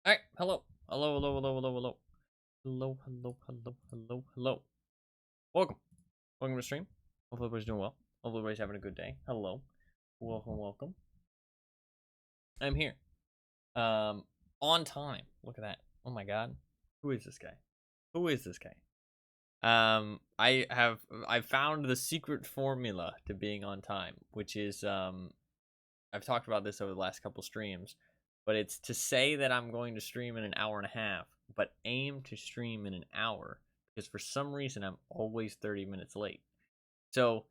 All right, hello. Hello, hello, hello, hello, hello. Hello, hello, hello, hello, hello. Welcome. Welcome to the stream. Hopefully everybody's doing well. Hopefully everybody's having a good day. Hello. Welcome, welcome. I'm here. On time. Look at that. Oh my god. Who is this guy? Who is this guy? I found the secret formula to being on time, which is I've talked about this over the last couple streams, but it's to say that I'm going to stream in an hour and a half, but aim to stream in an hour, because for some reason I'm always 30 minutes late. So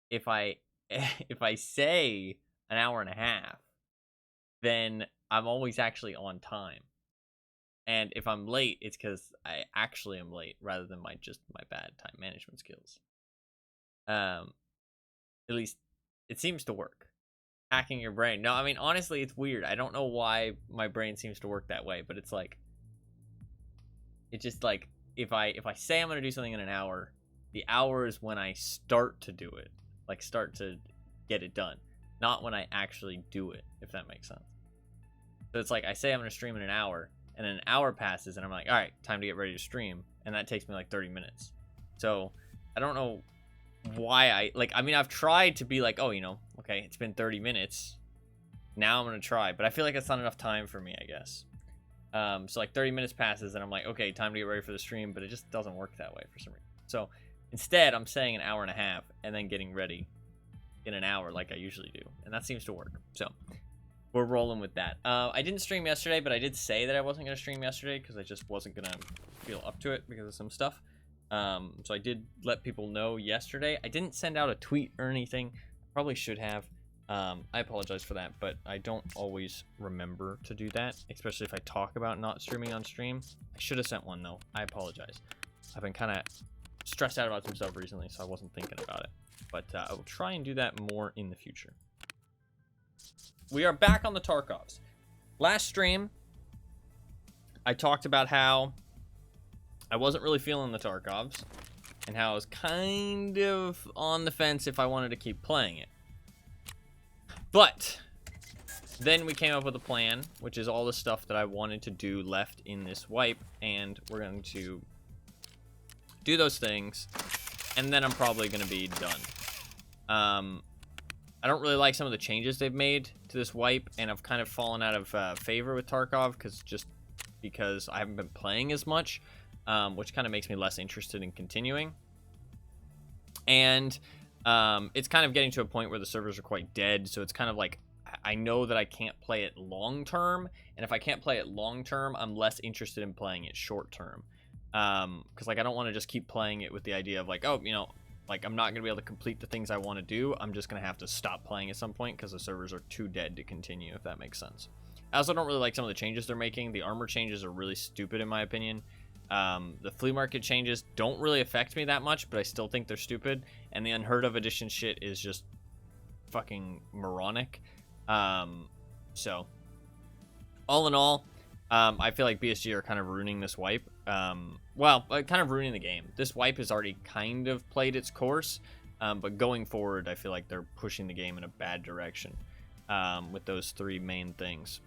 if I if I say an hour and a half, then I'm always actually on time. And if I'm late, it's because I actually am late rather than my bad time management skills. At least it seems to work. Hacking your brain. No, I mean, honestly, it's weird. I don't know why my brain seems to work that way, but it's like, it's just like, if I say I'm going to do something in an hour, the hour is when I start to do it. Like, start to get it done. Not when I actually do it, if that makes sense. So it's like, I say I'm going to stream in an hour, and then an hour passes, and I'm like, all right, time to get ready to stream. And that takes me like 30 minutes. So I don't know why I mean, I've tried to be like, oh, you know, okay, it's been 30 minutes. Now I'm going to try. But I feel like that's not enough time for me, I guess. So like 30 minutes passes, and I'm like, okay, time to get ready for the stream. But it just doesn't work that way for some reason. So instead, I'm saying an hour and a half, and then getting ready in an hour like I usually do. And that seems to work. So we're rolling with that. I didn't stream yesterday, but I did say that I wasn't going to stream yesterday because I just wasn't going to feel up to it because of some stuff. So I did let people know yesterday. I didn't send out a tweet or anything. Probably should have. I apologize for that, but I don't always remember to do that, especially if I talk about not streaming on stream. I should have sent one, though. I apologize. I've been kind of stressed out about some stuff recently, so I wasn't thinking about it. But I will try and do that more in the future. We are back on the Tarkovs. Last stream, I talked about how I wasn't really feeling the Tarkovs, and how I was kind of on the fence if I wanted to keep playing it. But then we came up with a plan, which is all the stuff that I wanted to do left in this wipe, and we're going to do those things, and then I'm probably going to be done. I don't really like some of the changes they've made to this wipe, and I've kind of fallen out of favor with Tarkov because I haven't been playing as much. Which kind of makes me less interested in continuing. And it's kind of getting to a point where the servers are quite dead, so it's kind of like, I know that I can't play it long term, and if I can't play it long term, I'm less interested in playing it short term. Because like, I don't want to just keep playing it with the idea of like, oh, you know, like I'm not going to be able to complete the things I want to do. I'm just going to have to stop playing at some point because the servers are too dead to continue, if that makes sense. I also don't really like some of the changes they're making. The armor changes are really stupid in my opinion. The flea market changes don't really affect me that much, but I still think they're stupid. And the unheard of edition shit is just fucking moronic. So all in all, I feel like BSG are kind of ruining this wipe. Well, kind of ruining the game. This wipe has already kind of played its course, but going forward, I feel like they're pushing the game in a bad direction with those three main things.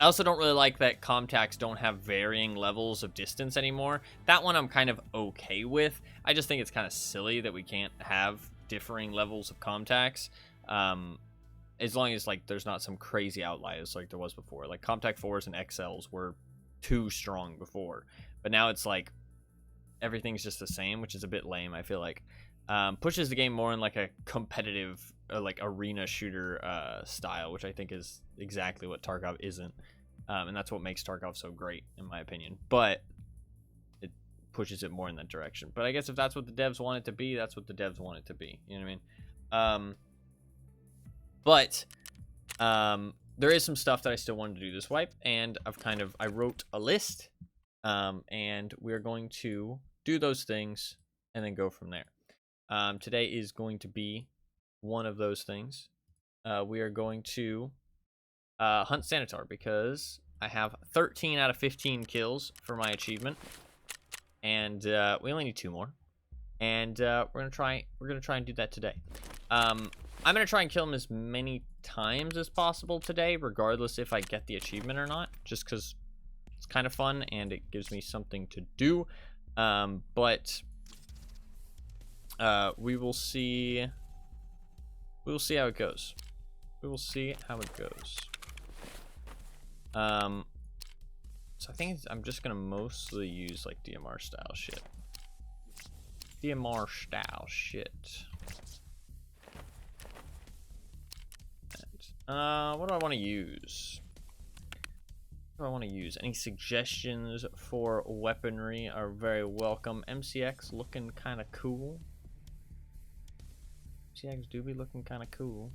I also don't really like that Comtacs don't have varying levels of distance anymore. That one I'm kind of okay with. I just think it's kind of silly that we can't have differing levels of Comtacs. As long as like there's not some crazy outliers like there was before. Like Comtac 4s and XLs were too strong before. But now it's like everything's just the same, which is a bit lame, I feel like. Pushes the game more in like a competitive like arena shooter style, which I think is exactly what Tarkov isn't. And that's what makes Tarkov so great, in my opinion. But it pushes it more in that direction. But I guess if that's what the devs want it to be, that's what the devs want it to be. You know what I mean? But there is some stuff that I still wanted to do this wipe, and I wrote a list, and we're going to do those things and then go from there. Today is going to be one of those things. We are going to hunt Sanitar because I have 13 out of 15 kills for my achievement, and we only need 2 more, and we're gonna try and do that today. I'm going to try and kill him as many times as possible today, regardless if I get the achievement or not, just because it's kind of fun and it gives me something to do. But we will see. We will see how it goes. We will see how it goes. So I think I'm just gonna mostly use like DMR style shit. DMR style shit. And, what do I want to use? What do I want to use? Any suggestions for weaponry are very welcome. MCX looking kind of cool. MCX do be looking kind of cool.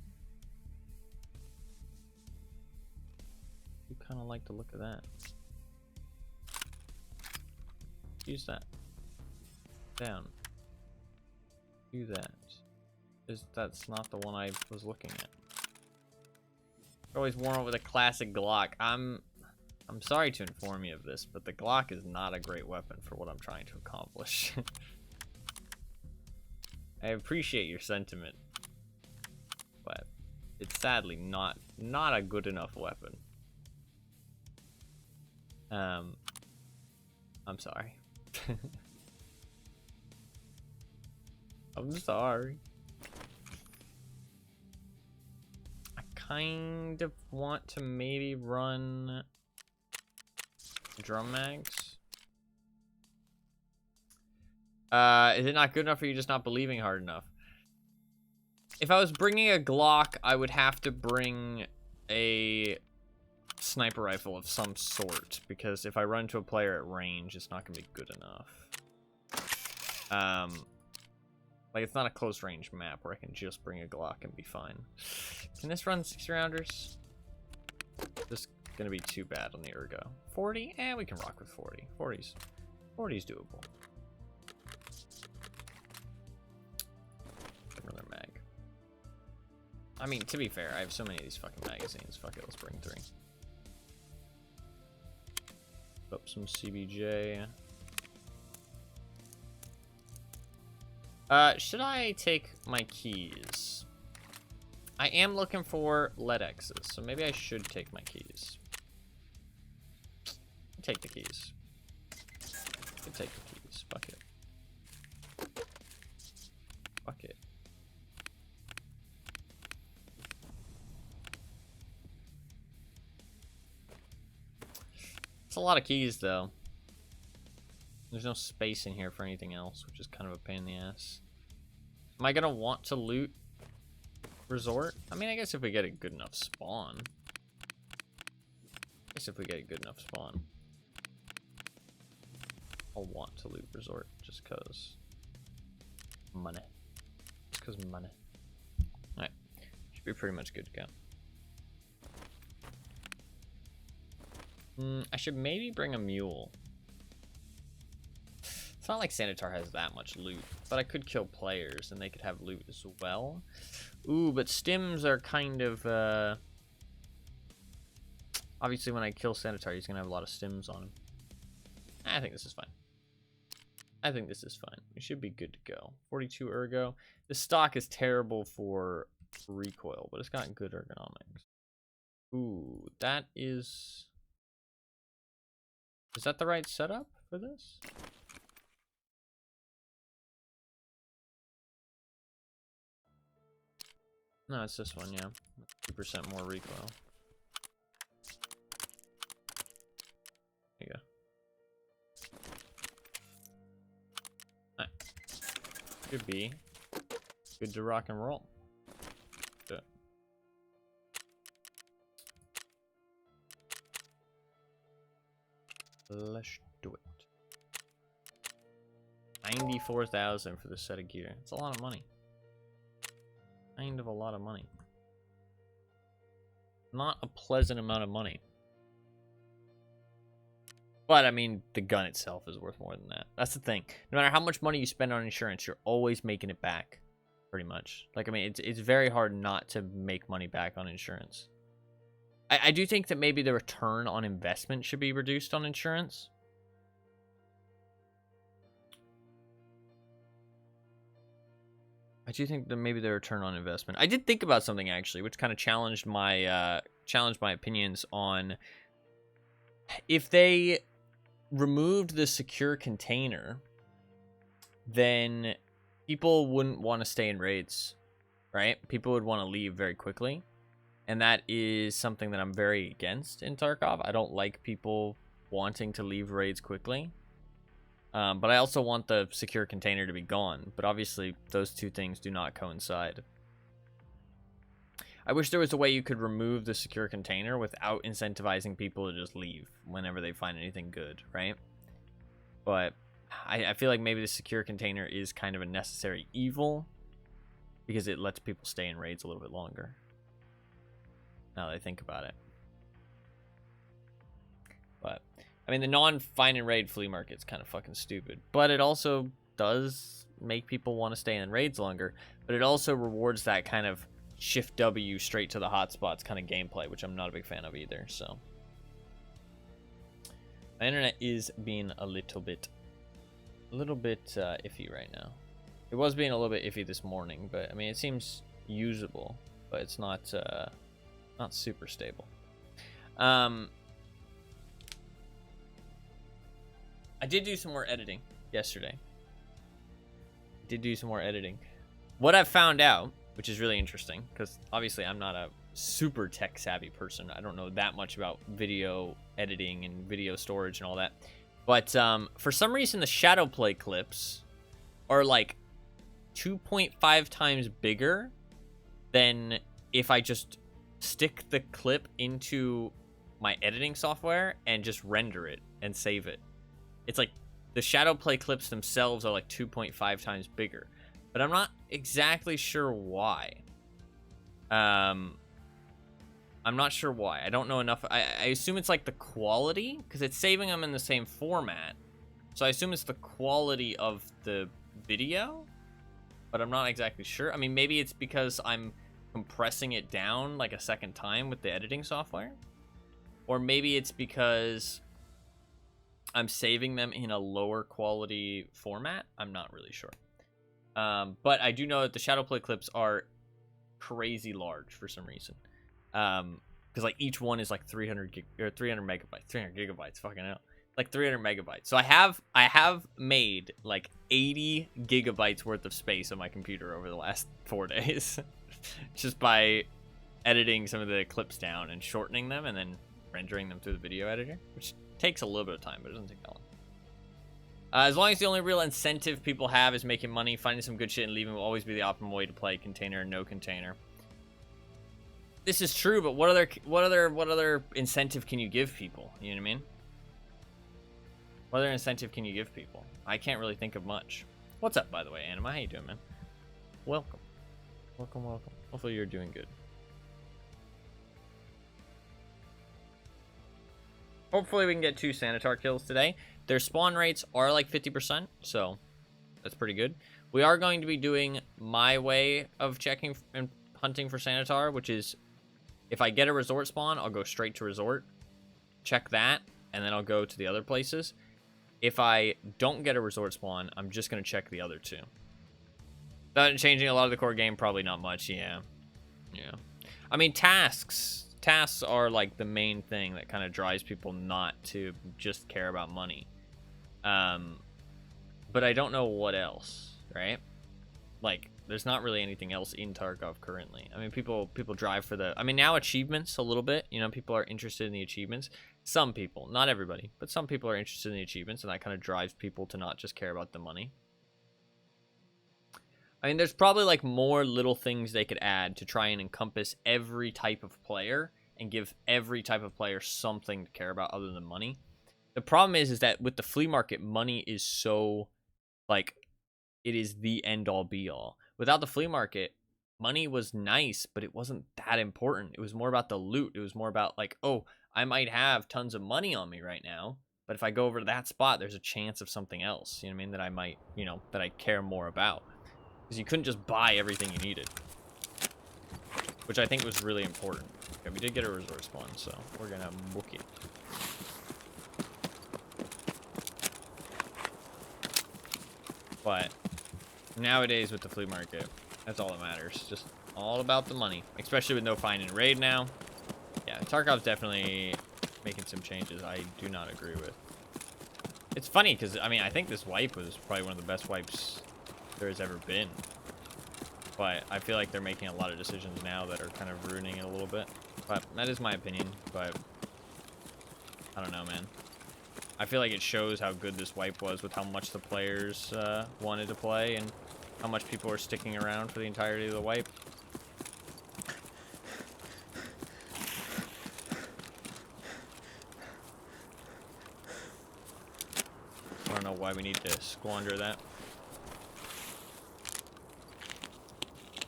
You kind of like the look of that. Use that. Down. Do that. That's not the one I was looking at. Always warm up with a classic Glock. I'm sorry to inform you of this, but the Glock is not a great weapon for what I'm trying to accomplish. I appreciate your sentiment, but it's sadly not a good enough weapon. I'm sorry. I'm sorry. I kind of want to maybe run drum mags. Is it not good enough, or are you just not believing hard enough? If I was bringing a Glock, I would have to bring a sniper rifle of some sort, because if I run to a player at range, it's not gonna be good enough. Like, it's not a close range map where I can just bring a Glock and be fine. Can this run 60 rounders? This is gonna be too bad on the ergo. 40? Eh, we can rock with 40. 40's doable. Another mag. I mean, to be fair, I have so many of these fucking magazines. Fuck it, let's bring 3. Up some CBJ. Should I take my keys? I am looking for lead X's, so maybe I should take my keys. Take the keys. Take the keys. Fuck it. Fuck it. It's a lot of keys, though. There's no space in here for anything else, which is kind of a pain in the ass. Am I gonna want to loot resort? I mean, I guess if we get a good enough spawn. I'll want to loot resort just cause money. Just cause money. Alright. Should be pretty much good to go. I should maybe bring a mule. It's not like Sanitar has that much loot, but I could kill players and they could have loot as well. Ooh, but stims are kind of, obviously when I kill Sanitar, he's gonna have a lot of stims on him. I think this is fine. We should be good to go. 42 ergo. The stock is terrible for recoil, but it's got good ergonomics. Ooh, that is... Is that the right setup for this? No, it's this one, yeah. 2% more recoil. There you go. Alright. Should be good to rock and roll. Do it. Let's do it. 94,000 for this set of gear. It's a lot of money. Kind of a lot of money. Not a pleasant amount of money. But, I mean, the gun itself is worth more than that. That's the thing. No matter how much money you spend on insurance, you're always making it back. Pretty much. Like, I mean, it's very hard not to make money back on insurance. I do think that maybe the return on investment should be reduced on insurance. I do think that maybe the return on investment. I did think about something actually, which kind of challenged my opinions on if they removed the secure container, then people wouldn't want to stay in raids, right? People would want to leave very quickly, and that is something that I'm very against in Tarkov. I don't like people wanting to leave raids quickly. But I also want the secure container to be gone. But obviously, those two things do not coincide. I wish there was a way you could remove the secure container without incentivizing people to just leave whenever they find anything good, right? But I feel like maybe the secure container is kind of a necessary evil because it lets people stay in raids a little bit longer. Now that I think about it. But I mean, the non-find and raid flea market's kind of fucking stupid. But it also does make people want to stay in raids longer. But it also rewards that kind of shift W straight to the hotspots kind of gameplay, which I'm not a big fan of either. So my internet is being a little bit iffy right now. It was being a little bit iffy this morning, but I mean, it seems usable, but it's not super stable. I did do some more editing yesterday. What I've found out, which is really interesting, because obviously I'm not a super tech savvy person. I don't know that much about video editing and video storage and all that. But for some reason, the shadow play clips are like 2.5 times bigger than if I just stick the clip into my editing software and just render it and save it. It's like the shadow play clips themselves are like 2.5 times bigger, but I'm not exactly sure why. I'm not sure why. I don't know enough. I assume it's like the quality, because it's saving them in the same format. So I assume it's the quality of the video, but I'm not exactly sure. I mean, maybe it's because I'm compressing it down like a second time with the editing software, or maybe it's because I'm saving them in a lower quality format. I'm not really sure. But I do know that the shadow play clips are crazy large for some reason. Because like each one is like 300 gigabytes, fucking hell. Like 300 megabytes. So I have made like 80 gigabytes worth of space on my computer over the last 4 days. Just by editing some of the clips down and shortening them and then rendering them through the video editor, which takes a little bit of time, but it doesn't take that long. As long as the only real incentive people have is making money, finding some good shit and leaving will always be the optimal way to play, container or no container. This is true, but what other incentive can you give people? You know what I mean? What other incentive can you give people? I can't really think of much. What's up, by the way, Anima? How you doing, man? Welcome. Welcome. Hopefully you're doing good. Hopefully we can get 2 Sanitar kills today. Their spawn rates are like 50%, so that's pretty good. We are going to be doing my way of checking and hunting for Sanitar, which is if I get a resort spawn, I'll go straight to resort, check that, and then I'll go to the other places. If I don't get a resort spawn, I'm just going to check the other 2. That changing a lot of the core game, probably not much, yeah. I mean, tasks are like the main thing that kind of drives people not to just care about money. But I don't know what else, right? Like, there's not really anything else in Tarkov currently. I mean, people drive for the... I mean, now achievements a little bit. You know, people are interested in the achievements. Some people, not everybody, but some people are interested in the achievements, and that kind of drives people to not just care about the money. I mean, there's probably like more little things they could add to try and encompass every type of player and give every type of player something to care about other than money. The problem is that with the flea market, money is so, like, it is the end-all be-all. Without the flea market, money was nice, but it wasn't that important. It was more about the loot. It was more about, like, oh, I might have tons of money on me right now, but if I go over to that spot, there's a chance of something else, you know what I mean, that I might, you know, that I care more about. Because you couldn't just buy everything you needed, which I think was really important. Okay, we did get a resort spawn, so we're going to book it. But nowadays with the flea market, That's all that matters. Just all about the money. Especially with no find and raid now. Yeah, Tarkov's definitely making some changes I do not agree with. It's funny because, I mean, I think this wipe was probably one of the best wipes there has ever been. But I feel like they're making a lot of decisions now that are kind of ruining it a little bit. But that is my opinion. But I don't know, man. I feel like it shows how good this wipe was with how much the players wanted to play and how much people are sticking around for the entirety of the wipe. I don't know why we need to squander that.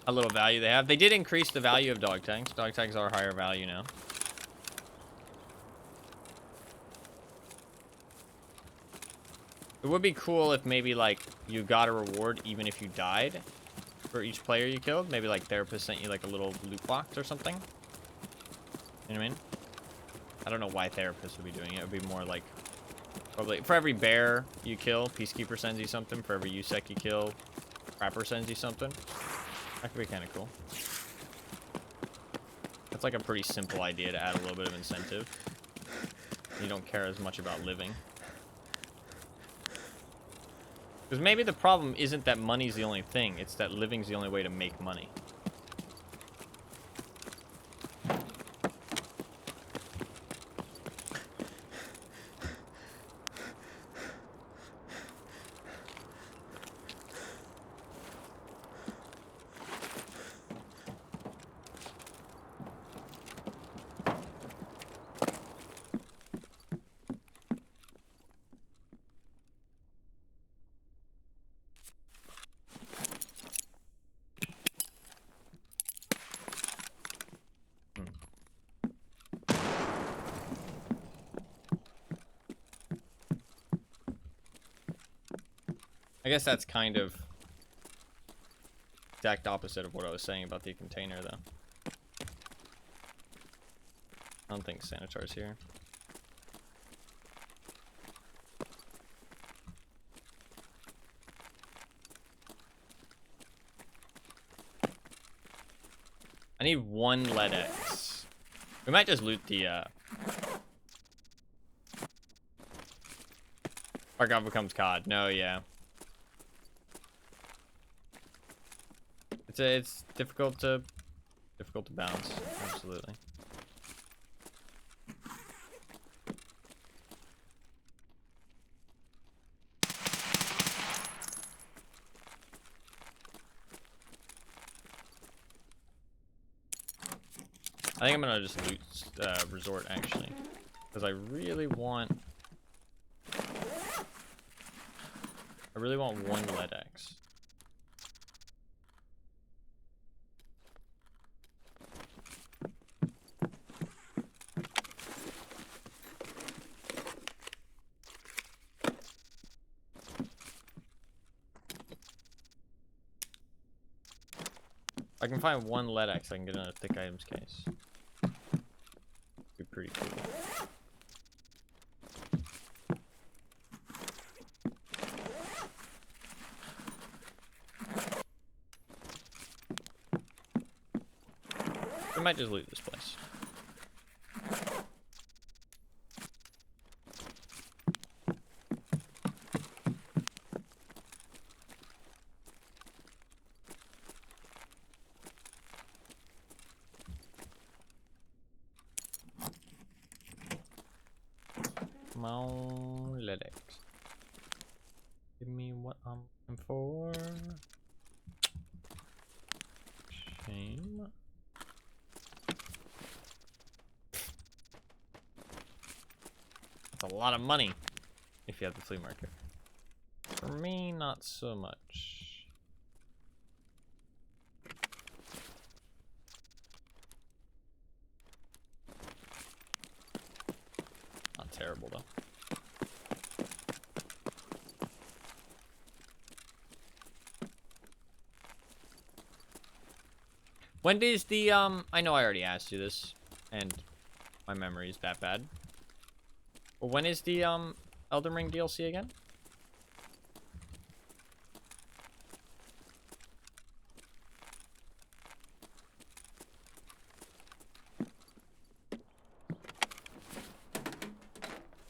A little value they have. They did increase the value of dog tags. Dog tags are higher value now. It would be cool if maybe, like, you got a reward even if you died for each player you killed. Maybe, like, Therapist sent you, like, a little loot box or something. You know what I mean? I don't know why Therapist would be doing it. It would be more, like, probably for every bear you kill, Peacekeeper sends you something. For every USEC you kill, Trapper sends you something. That could be kind of cool. That's, like, a pretty simple idea to add a little bit of incentive. You don't care as much about living. Because maybe the problem isn't that money's the only thing, it's that living's the only way to make money. I guess that's kind of exact opposite of what I was saying about the container, though. I don't think Sanitar's here. I need one lead X. We might just loot the, Argov becomes COD. No, yeah. It's difficult to bounce. Absolutely. I think I'm gonna just loot resort actually, because I really want one lead X. If I can find one lead X, I can get in a thick items case. Be pretty cool. We might just loot this place. Come on, let X. Give me what I'm looking for. Shame. That's a lot of money if you have the flea market. For me, not so much. Not terrible though. When does the I know I already asked you this, and my memory is that bad. But when is the Elden Ring DLC again?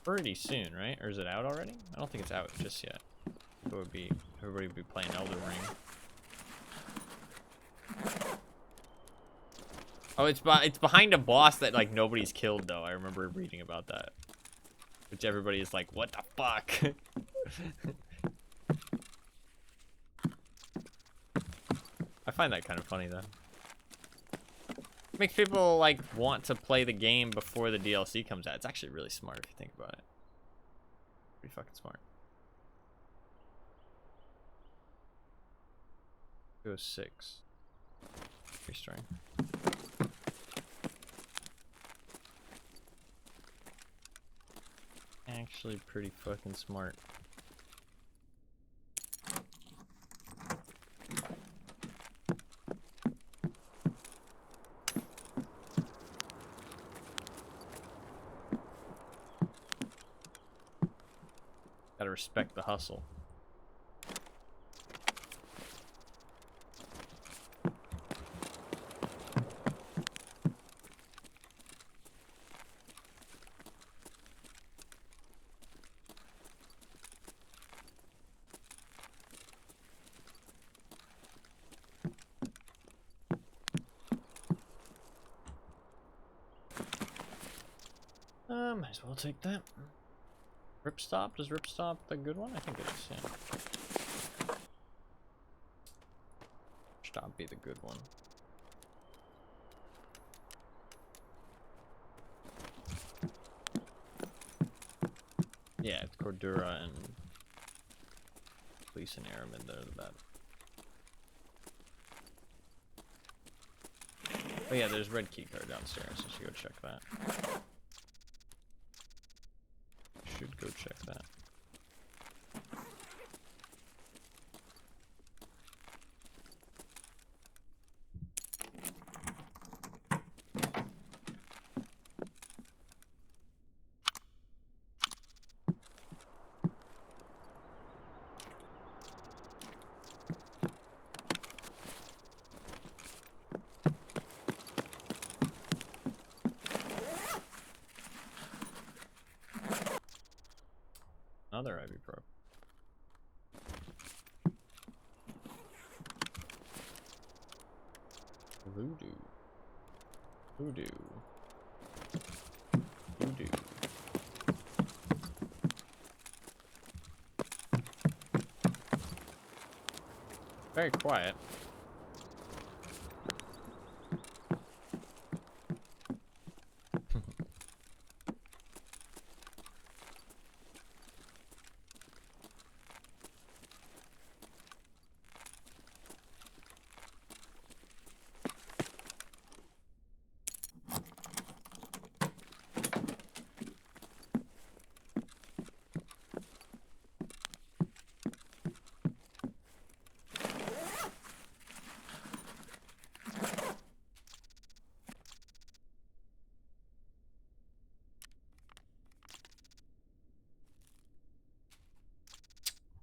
pretty soon, right? Or is it out already? I don't think it's out just yet. It would be, everybody would be playing Elden Ring. Oh, it's behind a boss that like nobody's killed though. I remember reading about that. Which everybody is like, what the fuck? I find that kind of funny though. Makes people like want to play the game before the DLC comes out. It's actually really smart if you think about it. Pretty fucking smart. Go 6. Restoring. Actually pretty fucking smart. Gotta respect the hustle. Might as well take that. Ripstop? Is Ripstop the good one? I think it is, yeah. Stop be the good one. Yeah, it's Cordura and Police and Airmen, they're the bad. Oh yeah, there's red key card downstairs. I should go check that. Should go check that. Another Ivy Pro. Voodoo. Voodoo. Voodoo. Very quiet.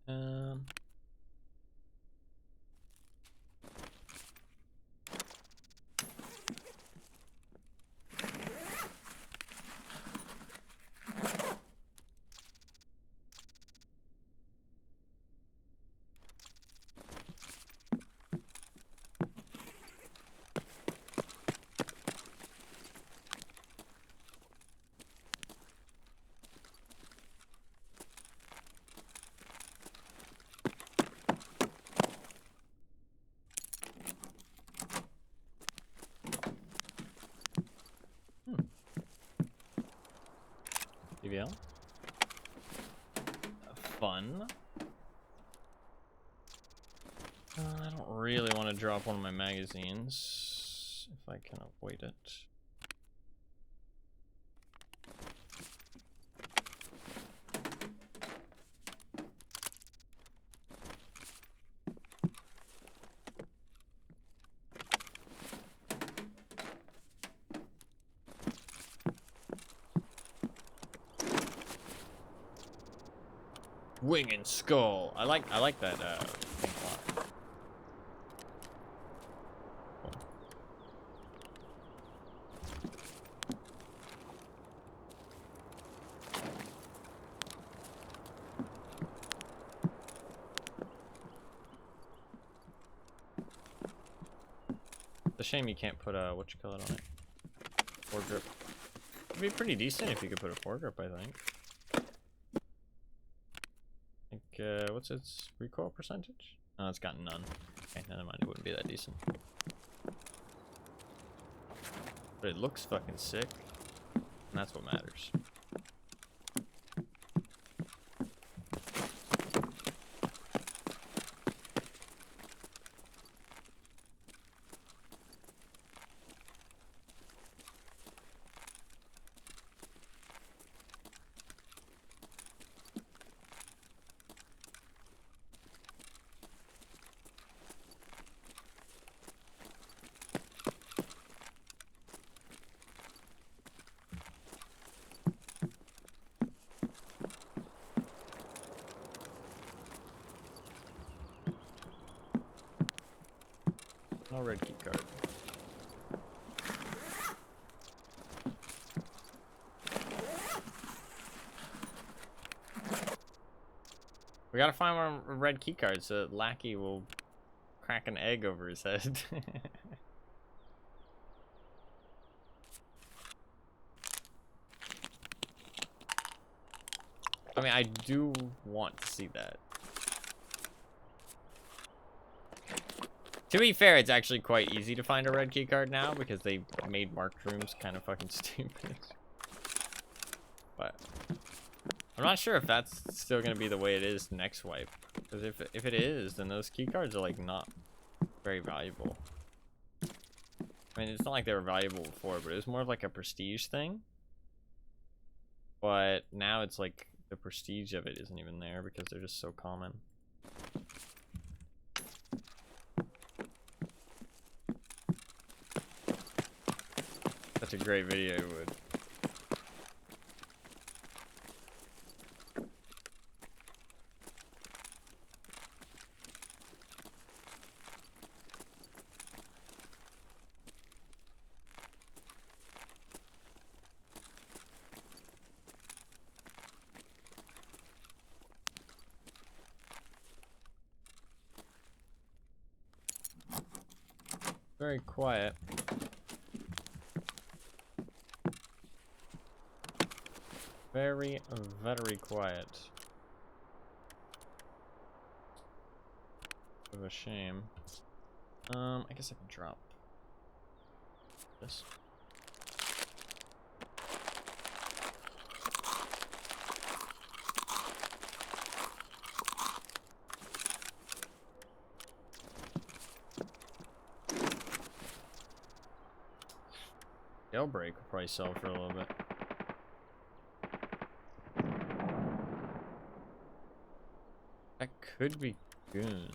Um, DVL. Fun. I don't really want to drop one of my magazines if I can avoid it. Wing and skull. I like that thing a lot. It's a shame you can't put a, what you call it on it? Foregrip. It'd be pretty decent if you could put a foregrip, I think. What's its recoil percentage? Oh, it's got none. Okay, never mind, it wouldn't be that decent. But it looks fucking sick. And that's what matters. No red key card. We gotta find one red key card so that Lackey will crack an egg over his head. I mean, I do want to see that. To be fair, it's actually quite easy to find a red key card now because they made marked rooms kind of fucking stupid. But I'm not sure if that's still gonna be the way it is next wipe. Because if it is, then those key cards are like not very valuable. I mean, it's not like they were valuable before, but it was more of like a prestige thing. But now it's like the prestige of it isn't even there because they're just so common. That's a great video, Wood. Very quiet. Very, very quiet. Bit of a shame. I guess I can drop this. Jailbreak will probably sell for a little bit. That could be goons.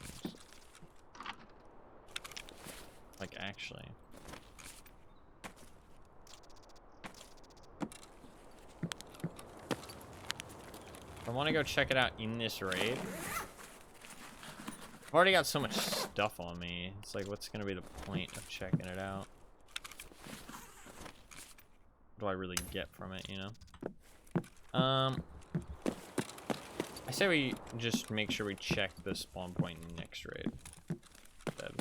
Like, actually. I want to go check it out in this raid. I've already got so much stuff on me. It's like, what's going to be the point of checking it out? What do I really get from it, you know? I say we just make sure we check the spawn point next raid. Dead.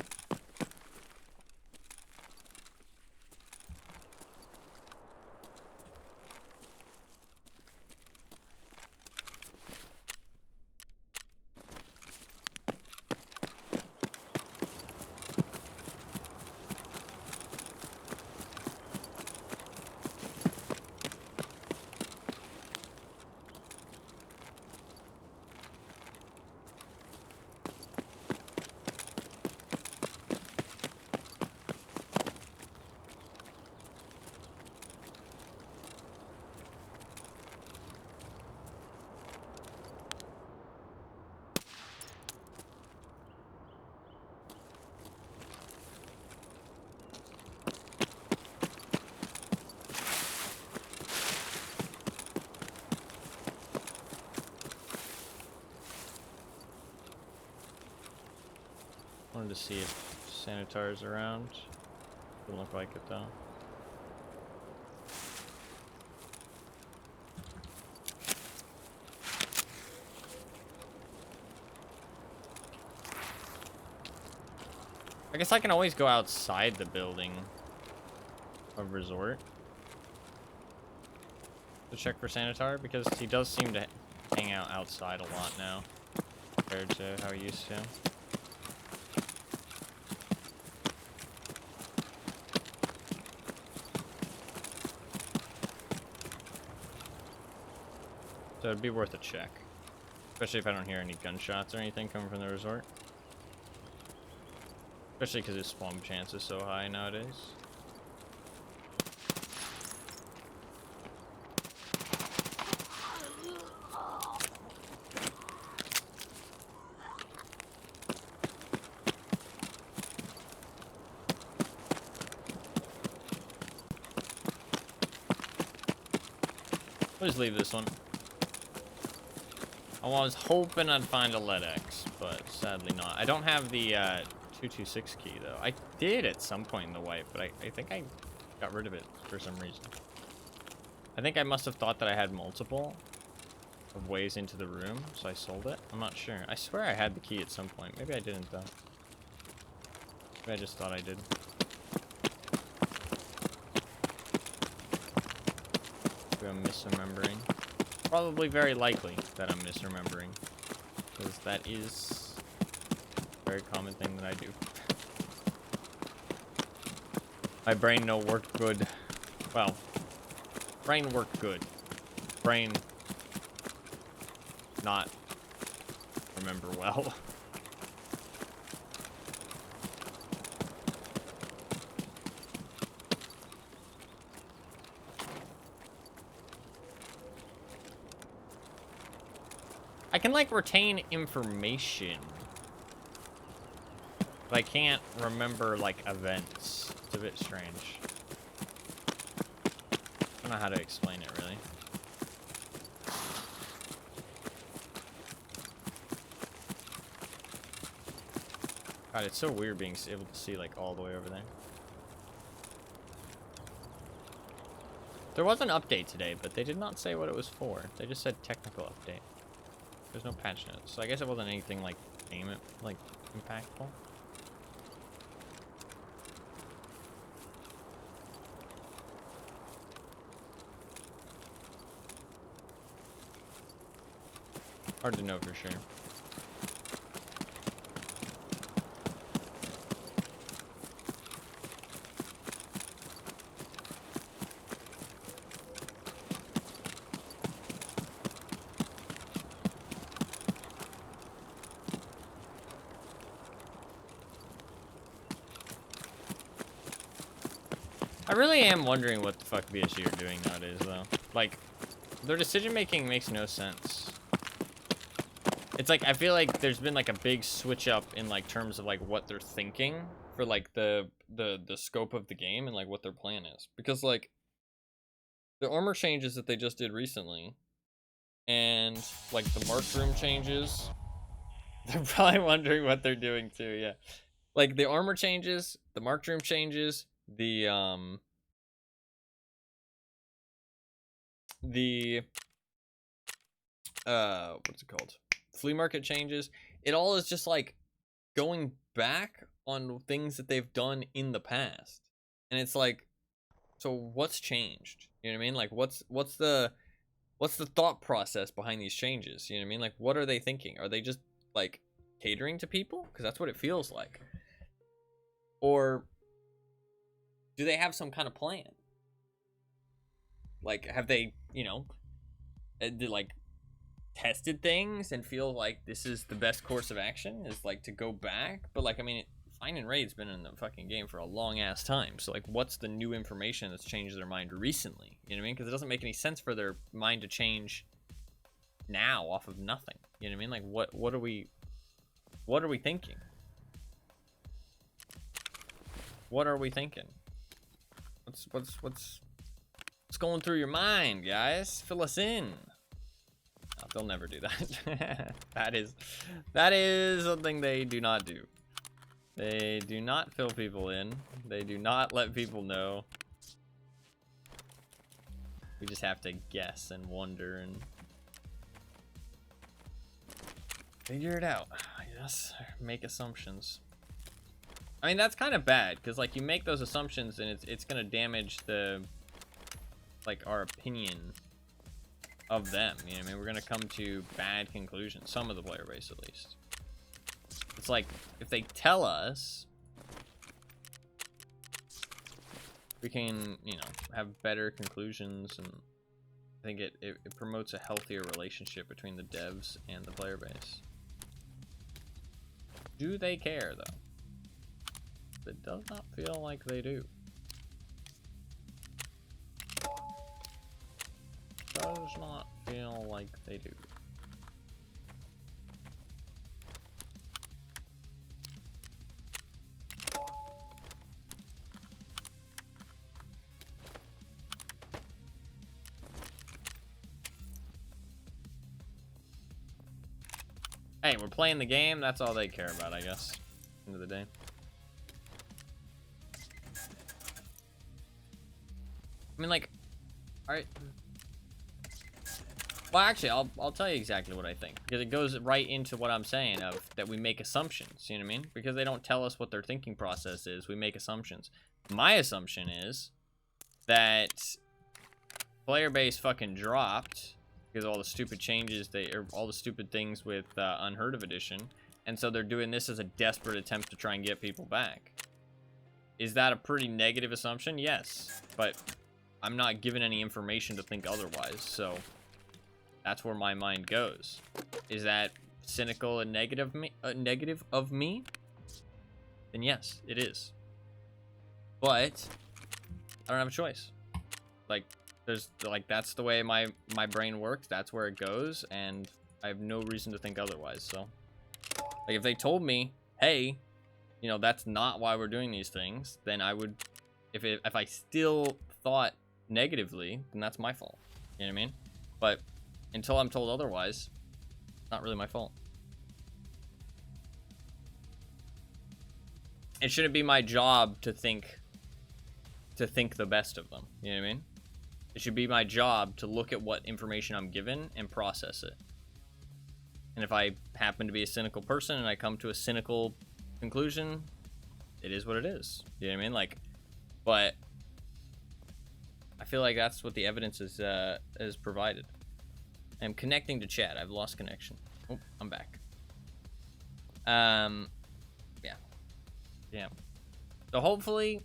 Wanted to see if Sanitar's around. Doesn't look like it though. I guess I can always go outside the building of resort to check for Sanitar, because he does seem to hang out outside a lot now compared to how he used to. So it'd be worth a check. Especially if I don't hear any gunshots or anything coming from the resort. Especially because his spawn chance is so high nowadays. We'll just leave this one. I was hoping I'd find a LEDX, but sadly not. I don't have the 226 key, though. I did at some point in the wipe, but I think I got rid of it for some reason. I think I must have thought that I had multiple of ways into the room, so I sold it. I'm not sure. I swear I had the key at some point. Maybe I didn't, though. Maybe I just thought I did. Maybe I'm misremembering. Probably very likely that I'm misremembering, because that is a very common thing that I do. My brain no worked good. Well, brain worked good. Brain not remember well. I can, like, retain information, but I can't remember, like, events. It's a bit strange. I don't know how to explain it, really. God, it's so weird being able to see, like, all the way over there. There was an update today, but they did not say what it was for. They just said technical update. There's no patch notes, so I guess it wasn't anything like game, like impactful. Hard to know for sure. I really am wondering what the fuck BSG are doing nowadays, though. Like, their decision-making makes no sense. It's like, I feel like there's been, like, a big switch-up in, like, terms of, like, what they're thinking for, like, the scope of the game and, like, what their plan is. Because, like, the armor changes that they just did recently, and, like, the marked room changes, they're probably wondering what they're doing, too, yeah. Like, the armor changes, the marked room changes, the what's it called? Flea market changes. It all is just like going back on things that they've done in the past. And it's like, so what's changed? You know what I mean? Like what's the thought process behind these changes? You know what I mean? Like what are they thinking? Are they just like catering to people? Because that's what it feels like. Or do they have some kind of plan? Like, have they, you know, like tested things and feel like this is the best course of action is like to go back? But like, I mean, Find and Raid's been in the fucking game for a long ass time. So like, what's the new information that's changed their mind recently? You know what I mean? Because it doesn't make any sense for their mind to change now off of nothing. You know what I mean? Like, what are we thinking? What are we thinking? What's going through your mind, guys? Fill us in. Oh, they'll never do that. that is something they do not do. They do not fill people in. They do not let people know. We just have to guess and wonder and figure it out. Yes, make assumptions. I mean, that's kind of bad, because, like, you make those assumptions, and it's gonna damage the, like, our opinion of them, you know what I mean? We're gonna come to bad conclusions, some of the player base, at least. It's like, if they tell us, we can, you know, have better conclusions, and I think it promotes a healthier relationship between the devs and the player base. Do they care, though? It does not feel like they do. Does not feel like they do. Hey, we're playing the game. That's all they care about, I guess. End of the day. I mean, like, alright. Well, actually, I'll tell you exactly what I think, because it goes right into what I'm saying of that we make assumptions. You know what I mean? Because they don't tell us what their thinking process is. We make assumptions. My assumption is that player base fucking dropped because of all the stupid changes or all the stupid things with Unheard of Edition, and so they're doing this as a desperate attempt to try and get people back. Is that a pretty negative assumption? Yes, but I'm not given any information to think otherwise, so that's where my mind goes. Is that cynical and negative of me? Then yes, it is. But I don't have a choice. Like, that's the way my brain works. That's where it goes, and I have no reason to think otherwise. So, like, if they told me, hey, you know, that's not why we're doing these things, then I would, if I still thought negatively, then that's my fault. You know what I mean? But until I'm told otherwise, it's not really my fault. It shouldn't be my job to think the best of them. You know what I mean? It should be my job to look at what information I'm given and process it. And if I happen to be a cynical person and I come to a cynical conclusion, it is what it is. You know what I mean? Like, but I feel like that's what the evidence is provided. I'm connecting to chat. I've lost connection. Oh, I'm back. Yeah. So hopefully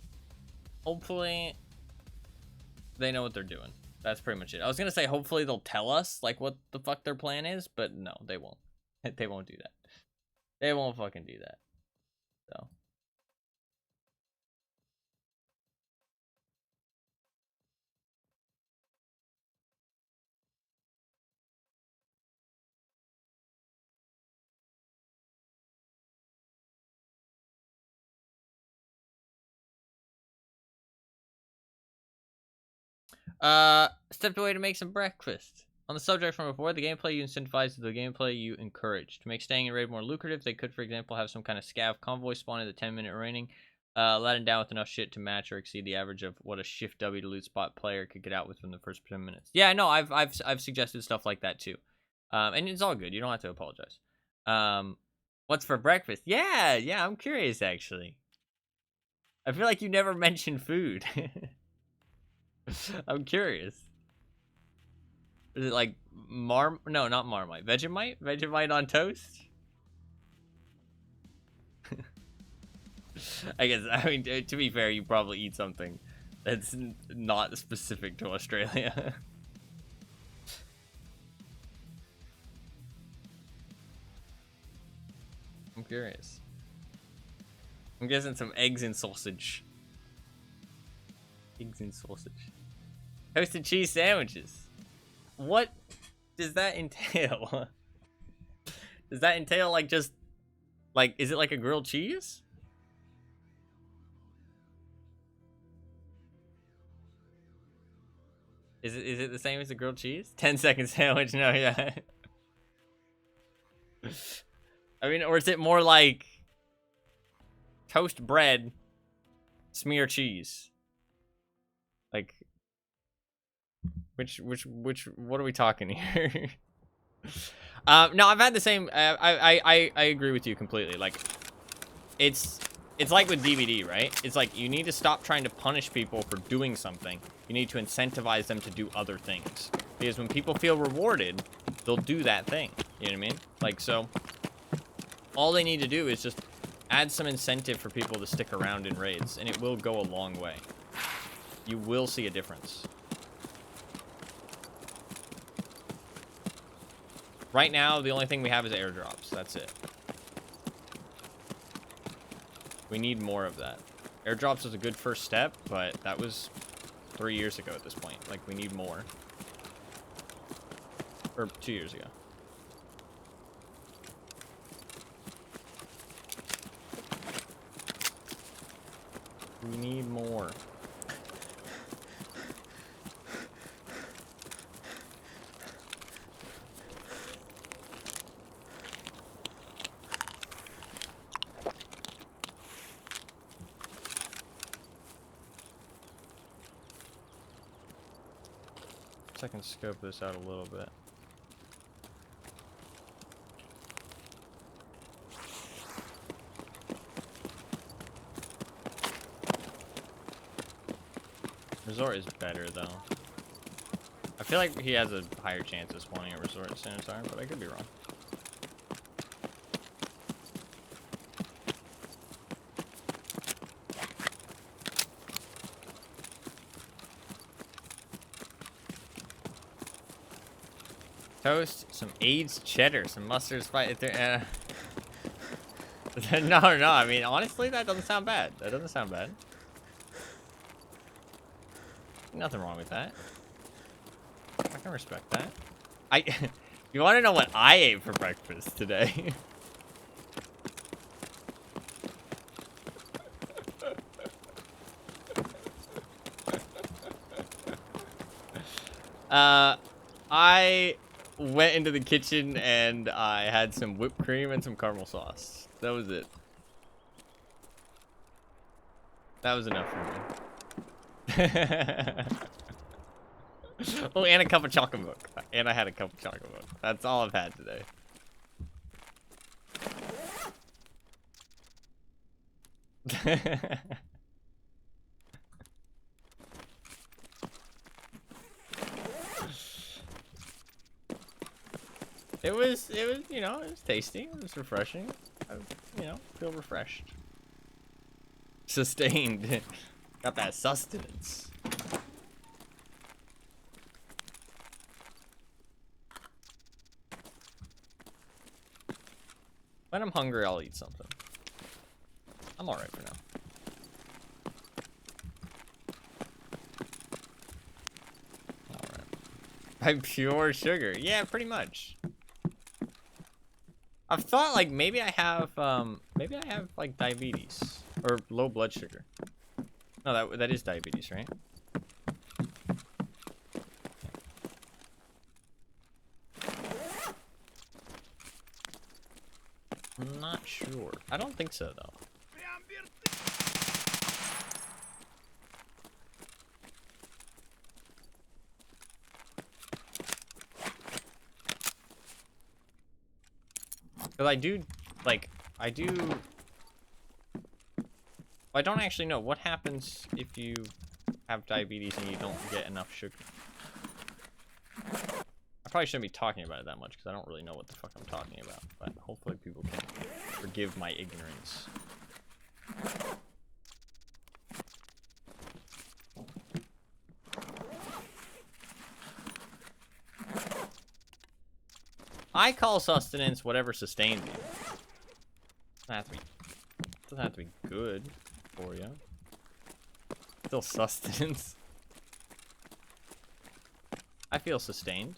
they know what they're doing. That's pretty much it. I was gonna say hopefully they'll tell us like what the fuck their plan is, but no, they won't. They won't do that. They won't fucking do that. So. Stepped away to make some breakfast. On the subject from before, the gameplay you incentivize is the gameplay you encourage. To make staying in raid more lucrative, they could, for example, have some kind of scav convoy spawn in the 10-minute raining, letting down with enough shit to match or exceed the average of what a shift W to loot spot player could get out within the first 10 minutes. Yeah, no, I've suggested stuff like that too. And it's all good. You don't have to apologize. What's for breakfast? Yeah, I'm curious actually. I feel like you never mentioned food. I'm curious. Is it like no, not Marmite. Vegemite? Vegemite on toast? I guess, I mean, to be fair, you probably eat something that's not specific to Australia. I'm curious. I'm guessing some eggs and sausage. Eggs and sausage. Toasted cheese sandwiches. What does that entail? Does that entail like just like, is it like a grilled cheese? Is it the same as a grilled cheese? 10-second sandwich? No, yeah. I mean, or is it more like toast bread, smear cheese? Like, which what are we talking here? No, I've had the same. I agree with you completely. Like, it's it's like with DVD, right? It's like you need to stop trying to punish people for doing something. You need to incentivize them to do other things. Because when people feel rewarded, they'll do that thing. You know what I mean? Like, so all they need to do is just add some incentive for people to stick around in raids, and it will go a long way. You will see a difference. Right now, the only thing we have is airdrops. That's it. We need more of that. Airdrops was a good first step, but that was 3 years ago at this point. Like, we need more. Or 2 years ago. We need more. So I can scope this out a little bit. Resort is better, though. I feel like he has a higher chance of spawning a Resort Sanitar, but I could be wrong. Toast, some aged cheddar, some mustard spice. No, I mean, honestly, that doesn't sound bad. That doesn't sound bad. Nothing wrong with that. I can respect that. You want to know what I ate for breakfast today? I went into the kitchen and I had some whipped cream and some caramel sauce. That was it. That was enough for me. Oh, and a cup of chocolate milk. And I had a cup of chocolate milk. That's all I've had today. It was, you know, it was tasty. It was refreshing. I, you know, feel refreshed. Sustained. Got that sustenance. When I'm hungry, I'll eat something. I'm alright for now. Alright. By pure sugar. Yeah, pretty much. I've thought, like, maybe I have, like, diabetes. Or low blood sugar. No, that is diabetes, right? I'm not sure. I don't think so, though. Because I do, like, I don't actually know. What happens if you have diabetes and you don't get enough sugar? I probably shouldn't be talking about it that much because I don't really know what the fuck I'm talking about. But hopefully people can forgive my ignorance. I call sustenance whatever sustains you. Doesn't have to be good for you. Still sustenance. I feel sustained.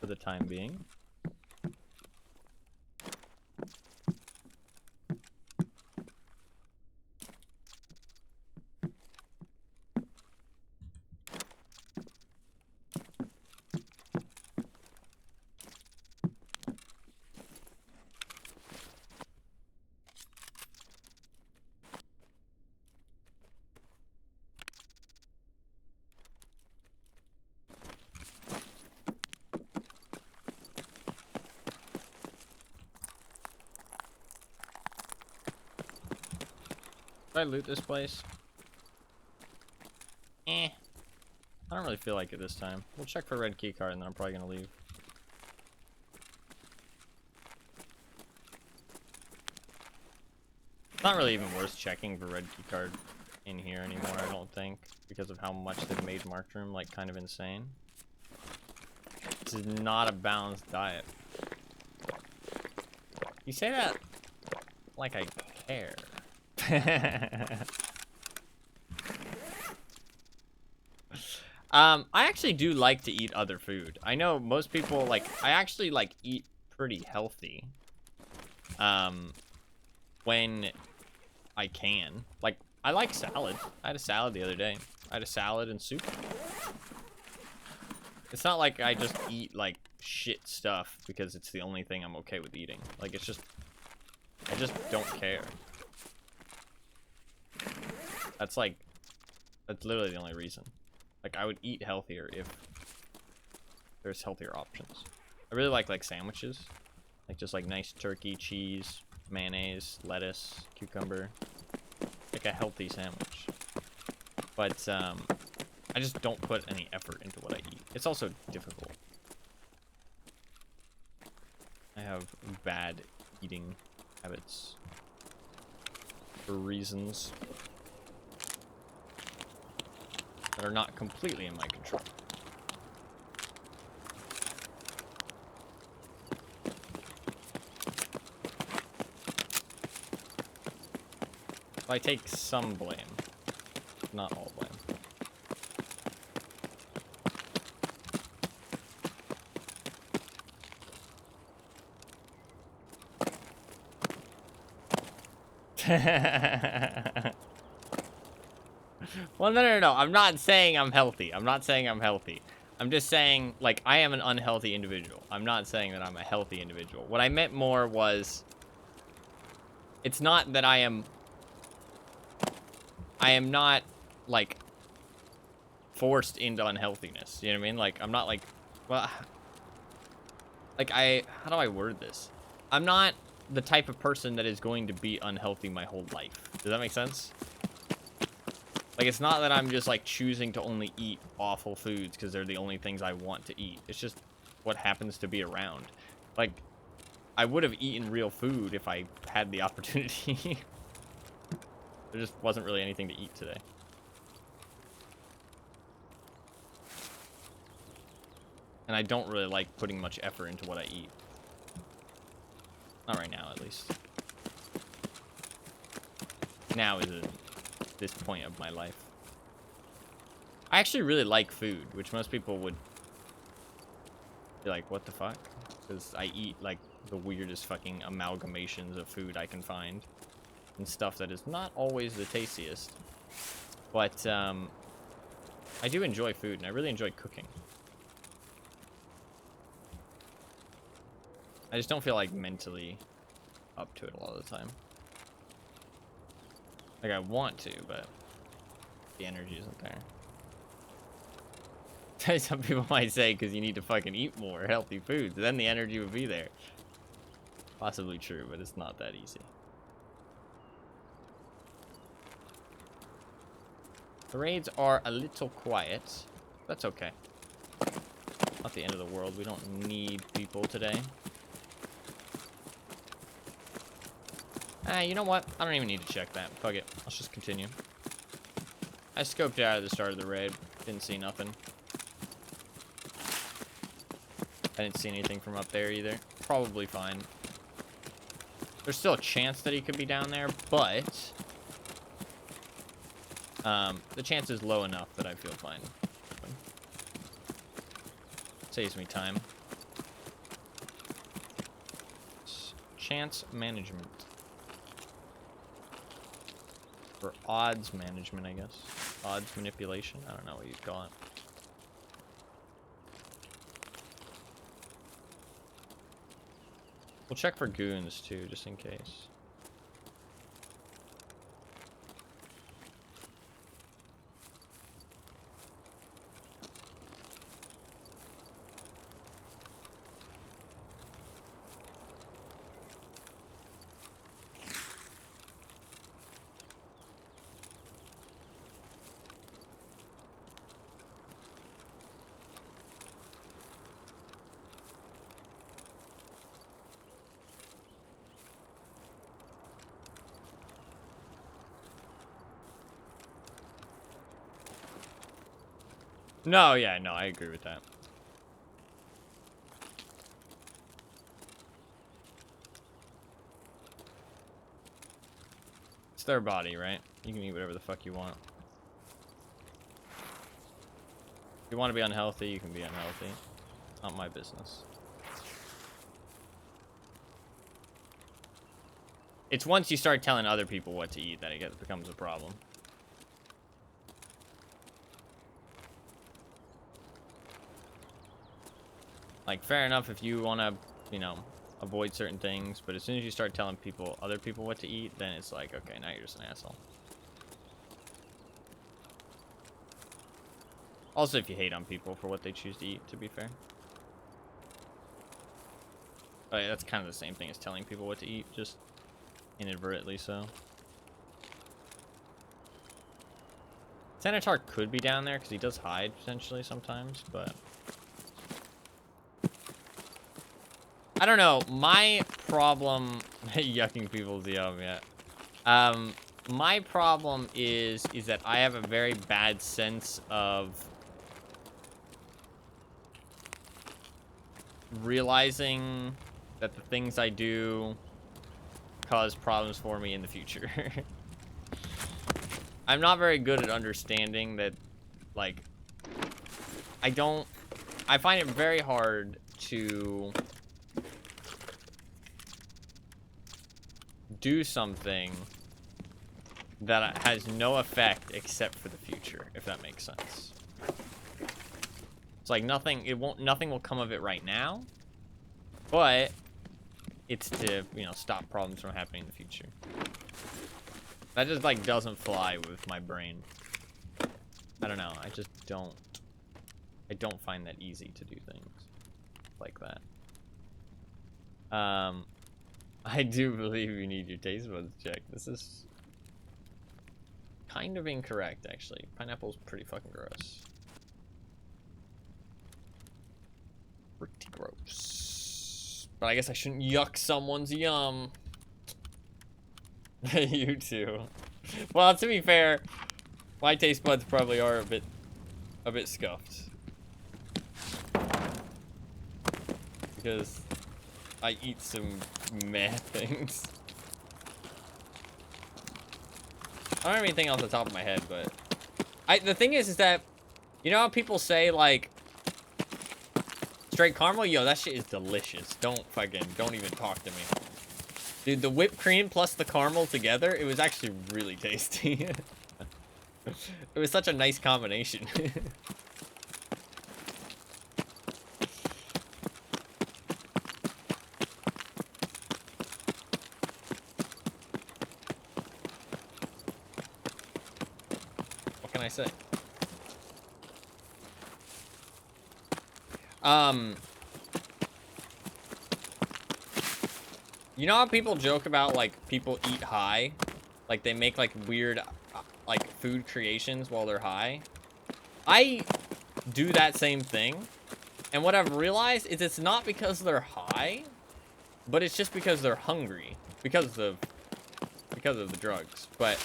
For the time being. Should I loot this place? I don't really feel like it this time. We'll check for red key card and then I'm probably gonna leave. It's not really even worth checking for red key card in here anymore, I don't think, because of how much they've made Marked Room like kind of insane. This is not a balanced diet. You say that like I care. I actually do like to eat other food. I know most people like, I actually like eat pretty healthy. When I can. Like, I like salad. I had a salad the other day. I had a salad and soup. It's not like I just eat like shit stuff because it's the only thing I'm okay with eating. Like, it's just, I just don't care. That's like, that's literally the only reason. Like, I would eat healthier if there's healthier options. I really like sandwiches. Like, just like nice turkey, cheese, mayonnaise, lettuce, cucumber. Like a healthy sandwich. But, I just don't put any effort into what I eat. It's also difficult. I have bad eating habits. For reasons that are not completely in my control. I take some blame, not all blame. Well, no. I'm not saying I'm healthy. I'm not saying I'm healthy. I'm just saying, like, I am an unhealthy individual. I'm not saying that I'm a healthy individual. What I meant more was, it's not that I am not, like, forced into unhealthiness. You know what I mean? Like, I'm not, like, well, like, how do I word this? I'm not the type of person that is going to be unhealthy my whole life. Does that make sense? Like, it's not that I'm just, like, choosing to only eat awful foods because they're the only things I want to eat. It's just what happens to be around. Like, I would have eaten real food if I had the opportunity. There just wasn't really anything to eat today. And I don't really like putting much effort into what I eat. Not right now, at least. Now is this point of my life. I actually really like food, which most people would be like, what the fuck? Because I eat, like, the weirdest fucking amalgamations of food I can find. And stuff that is not always the tastiest. But, I do enjoy food, and I really enjoy cooking. I just don't feel, like, mentally up to it a lot of the time. Like, I want to, but the energy isn't there. Some people might say because you need to fucking eat more healthy foods, then the energy would be there. Possibly true, but it's not that easy. The raids are a little quiet. That's okay. Not the end of the world. We don't need people today. You know what? I don't even need to check that. Fuck it. Let's just continue. I scoped out at the start of the raid. Didn't see nothing. I didn't see anything from up there either. Probably fine. There's still a chance that he could be down there, but the chance is low enough that I feel fine. Saves me time. Chance management. Or odds management, I guess. Odds manipulation? I don't know what you'd call it. We'll check for goons, too, just in case. No, yeah, no, I agree with that. It's their body, right? You can eat whatever the fuck you want. If you want to be unhealthy, you can be unhealthy. Not my business. It's once you start telling other people what to eat that it becomes a problem. Like, fair enough if you want to, you know, avoid certain things, but as soon as you start telling other people what to eat, then it's like, okay, now you're just an asshole. Also, if you hate on people for what they choose to eat, to be fair. But yeah, that's kind of the same thing as telling people what to eat, just inadvertently so. Sanitar could be down there because he does hide potentially sometimes, but I don't know. My problem, yucking people's yum, yeah. My problem is that I have a very bad sense of realizing that the things I do cause problems for me in the future. I'm not very good at understanding that, like, I find it very hard to do something that has no effect except for the future, if that makes sense. It's like nothing will come of it right now, but it's to, you know, stop problems from happening in the future. That just, like, doesn't fly with my brain. I don't know, I don't find that easy to do things like that. I do believe you need your taste buds checked. This is kind of incorrect, actually. Pineapple's pretty fucking gross. Pretty gross. But I guess I shouldn't yuck someone's yum. You too. Well, to be fair, my taste buds probably are a bit scuffed. Because I eat some meh things. I don't have anything off the top of my head, but the thing is that, you know how people say, like, straight caramel? Yo, that shit is delicious. Don't even talk to me. Dude, the whipped cream plus the caramel together, it was actually really tasty. It was such a nice combination. What can I say? You know how people joke about, like, people eat high? Like, they make, like, weird, like, food creations while they're high? I do that same thing. And what I've realized is it's not because they're high, but it's just because they're hungry. Because of the drugs. But,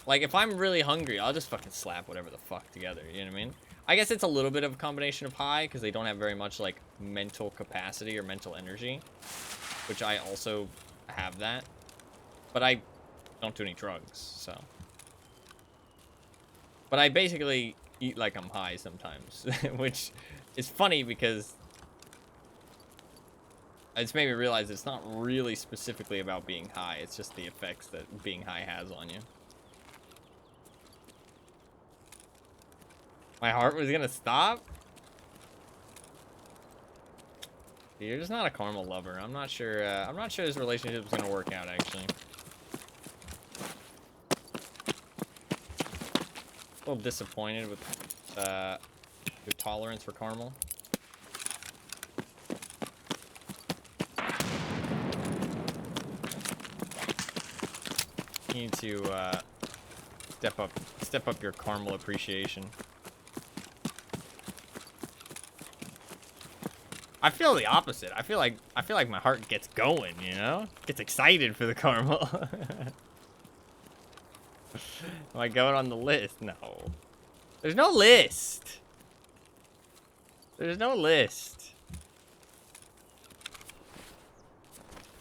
like, if I'm really hungry, I'll just fucking slap whatever the fuck together, you know what I mean? I guess it's a little bit of a combination of high, because they don't have very much, like, mental capacity or mental energy. Which I also have that. But I don't do any drugs, so. But I basically eat like I'm high sometimes. Which is funny because it's made me realize it's not really specifically about being high. It's just the effects that being high has on you. My heart was gonna stop? You're just not a caramel lover. I'm not sure this relationship is gonna work out, actually. A little disappointed with your tolerance for caramel. You need to step up your caramel appreciation. I feel the opposite. I feel like my heart gets going, you know? Gets excited for the caramel. Am I going on the list? No. There's no list. There's no list.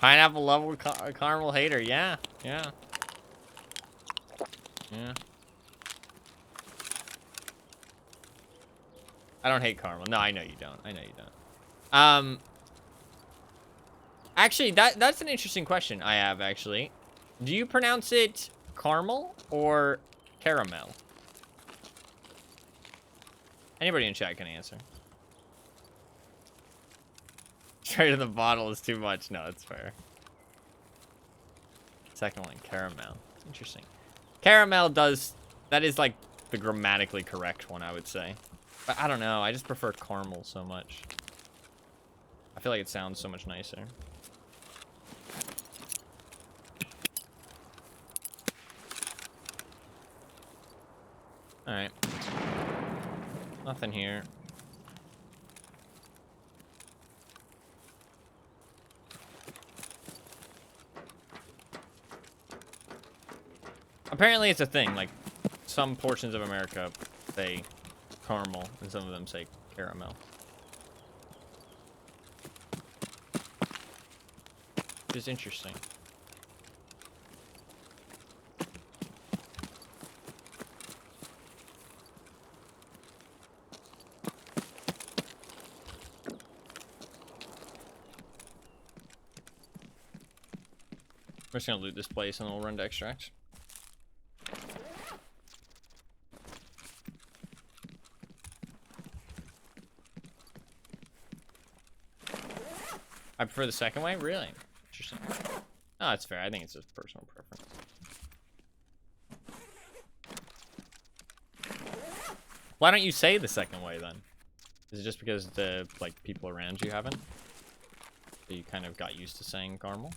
Pineapple level caramel hater. Yeah. Yeah. Yeah. I don't hate caramel. No, I know you don't. I know you don't. Actually, that's an interesting question I have, actually. Do you pronounce it caramel or caramel? Anybody in chat can answer. Straight to the bottle is too much. No, it's fair. Second one, caramel. It's interesting. Caramel does... That is, like, the grammatically correct one, I would say. But I don't know. I just prefer caramel so much. I feel like it sounds so much nicer. Alright. Nothing here. Apparently it's a thing. Like, some portions of America say caramel, and some of them say caramel. Which is interesting. We're just gonna loot this place and then we'll run to extract. I prefer the second way? Really? Interesting. No, that's fair. I think it's just personal preference. Why don't you say the second way then? Is it just because the like people around you haven't? So you kind of got used to saying caramel?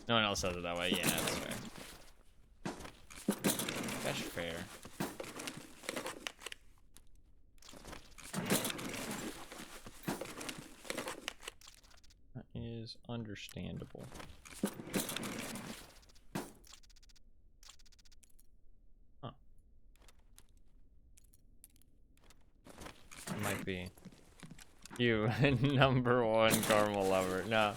No one else says it that way. Yeah, that's fair. That's fair. That is understandable. Huh. It might be. You, #1 caramel lover. No.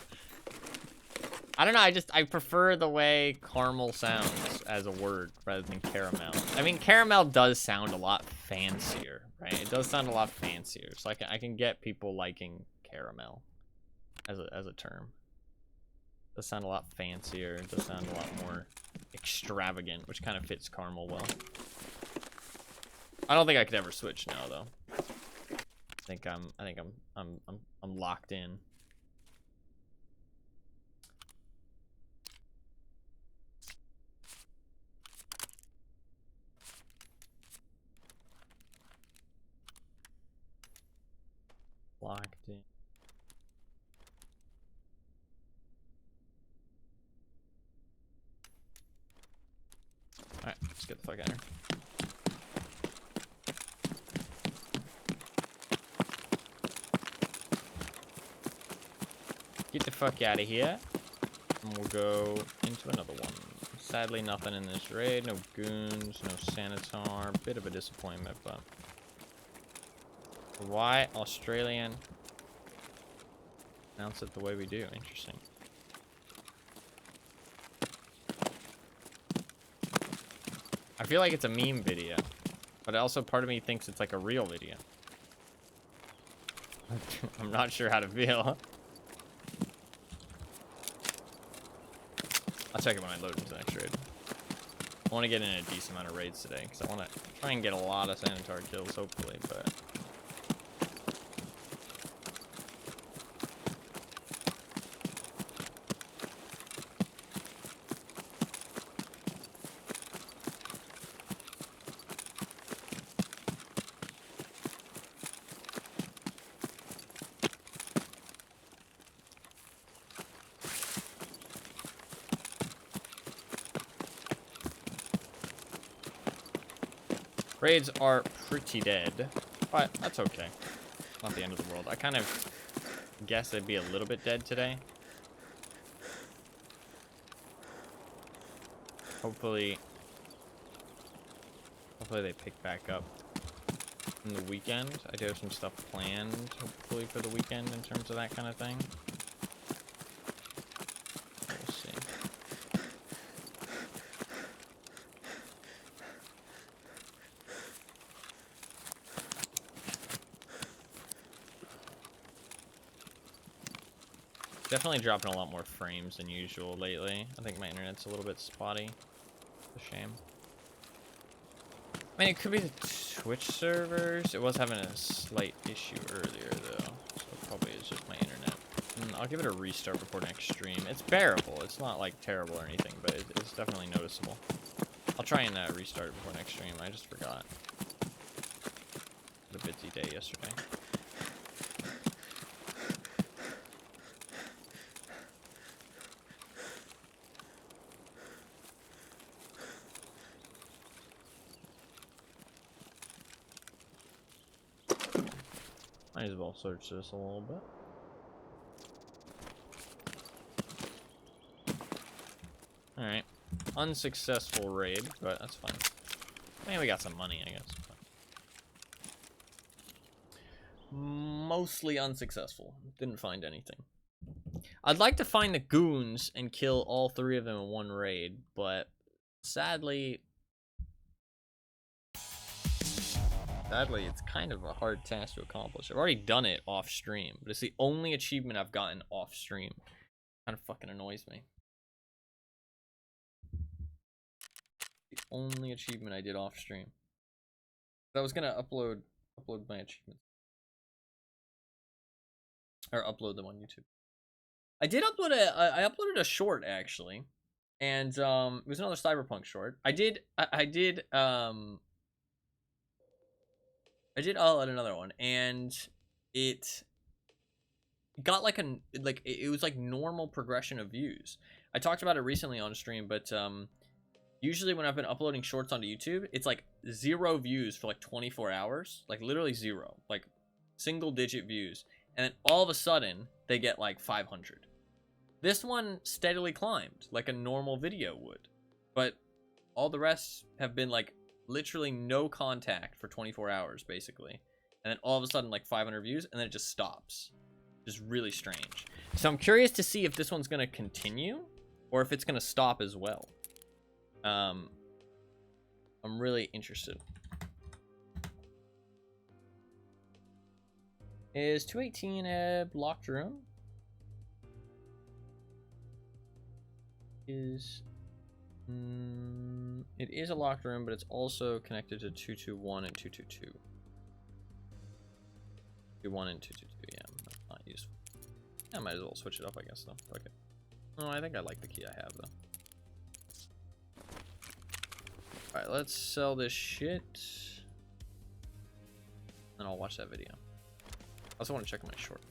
I don't know, I prefer the way caramel sounds as a word rather than caramel. I mean, caramel does sound a lot fancier, right? It does sound a lot fancier. So I can get people liking caramel as a term. It does sound a lot fancier. It does sound a lot more extravagant, which kind of fits caramel well. I don't think I could ever switch now, though. I think I'm locked in. Locked in. Alright, let's get the fuck out of here. Get the fuck out of here. And we'll go into another one. Sadly, nothing in this raid. No goons, no Sanitar. Bit of a disappointment, but... Why Australian? Announce it the way we do. Interesting. I feel like it's a meme video, but also part of me thinks it's like a real video. I'm not sure how to feel. I'll check it when I load into the next raid. I want to get in a decent amount of raids today because I want to try and get a lot of Sanitar kills, hopefully, but... Raids are pretty dead, but that's okay. Not the end of the world. I kind of guess they'd be a little bit dead today. Hopefully they pick back up in the weekend. I do have some stuff planned, hopefully, for the weekend in terms of that kind of thing. We'll see. Definitely dropping a lot more frames than usual lately. I think my internet's a little bit spotty. It's a shame. I mean, it could be the Twitch servers. It was having a slight issue earlier, though. So it probably is just my internet. I'll give it a restart before next stream. It's bearable. It's not, like, terrible or anything, but it's definitely noticeable. I'll try and restart it before next stream. I just forgot. It was a busy day yesterday. Might as well search this a little bit. Alright. Unsuccessful raid, but that's fine. I mean, we got some money, I guess. Mostly unsuccessful. Didn't find anything. I'd like to find the goons and kill all 3 of them in one raid, but sadly, it's kind of a hard task to accomplish. I've already done it off stream, but it's the only achievement I've gotten off stream. Kind of fucking annoys me. The only achievement I did off stream. I was gonna upload my achievements, or upload them on YouTube. I did upload I uploaded a short actually, and it was another Cyberpunk short. I did upload another one, and it got like it was like normal progression of views. I talked about it recently on stream, but usually when I've been uploading shorts onto YouTube, it's like 0 views for like 24 hours, like literally 0, like single digit views, and then all of a sudden they get like 500. This one steadily climbed like a normal video would, but all the rest have been like literally no contact for 24 hours basically, and then all of a sudden like 500 views, and then it just stops. Just really strange. So I'm curious to see if this one's gonna continue or if it's gonna stop as well. I'm really interested. Is 218 a locked room? It is a locked room, but it's also connected to 221 and 222. 221 and 222, yeah, that's not useful. I might as well switch it up, I guess, though. Fuck it. Oh, I think I like the key I have, though. Alright, let's sell this shit. And I'll watch that video. I also want to check my short.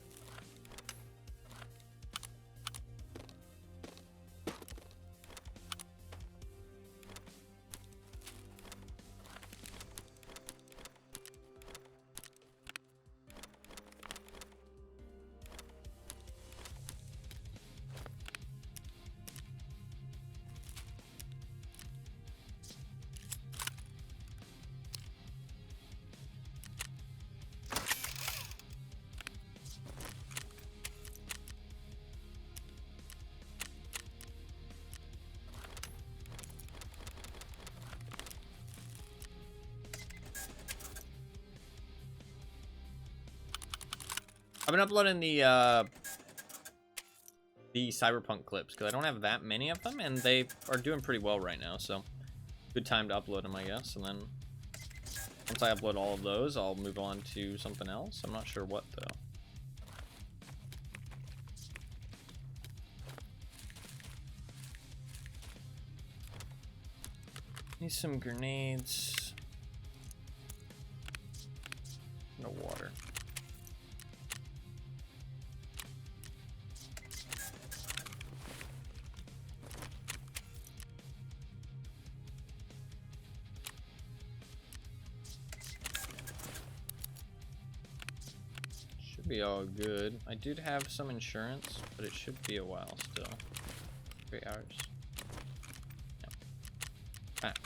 I've been uploading the Cyberpunk clips because I don't have that many of them, and they are doing pretty well right now, so good time to upload them, I guess. And then once I upload all of those, I'll move on to something else. I'm not sure what, though. Need some grenades. No water. Should be all good. I did have some insurance, but it should be a while still. 3 hours. Yeah. Alright.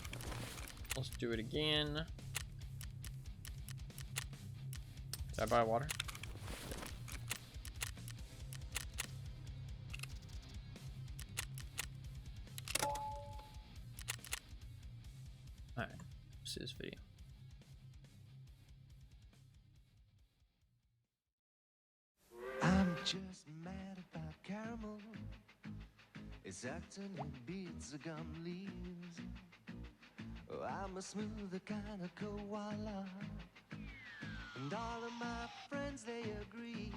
Let's do it again. Did I buy water? Alright. What's this video? I'm just mad about caramel. It's acting in beads of gum leaves. Oh, I'm a smoother kind of koala. And all of my friends, they agree.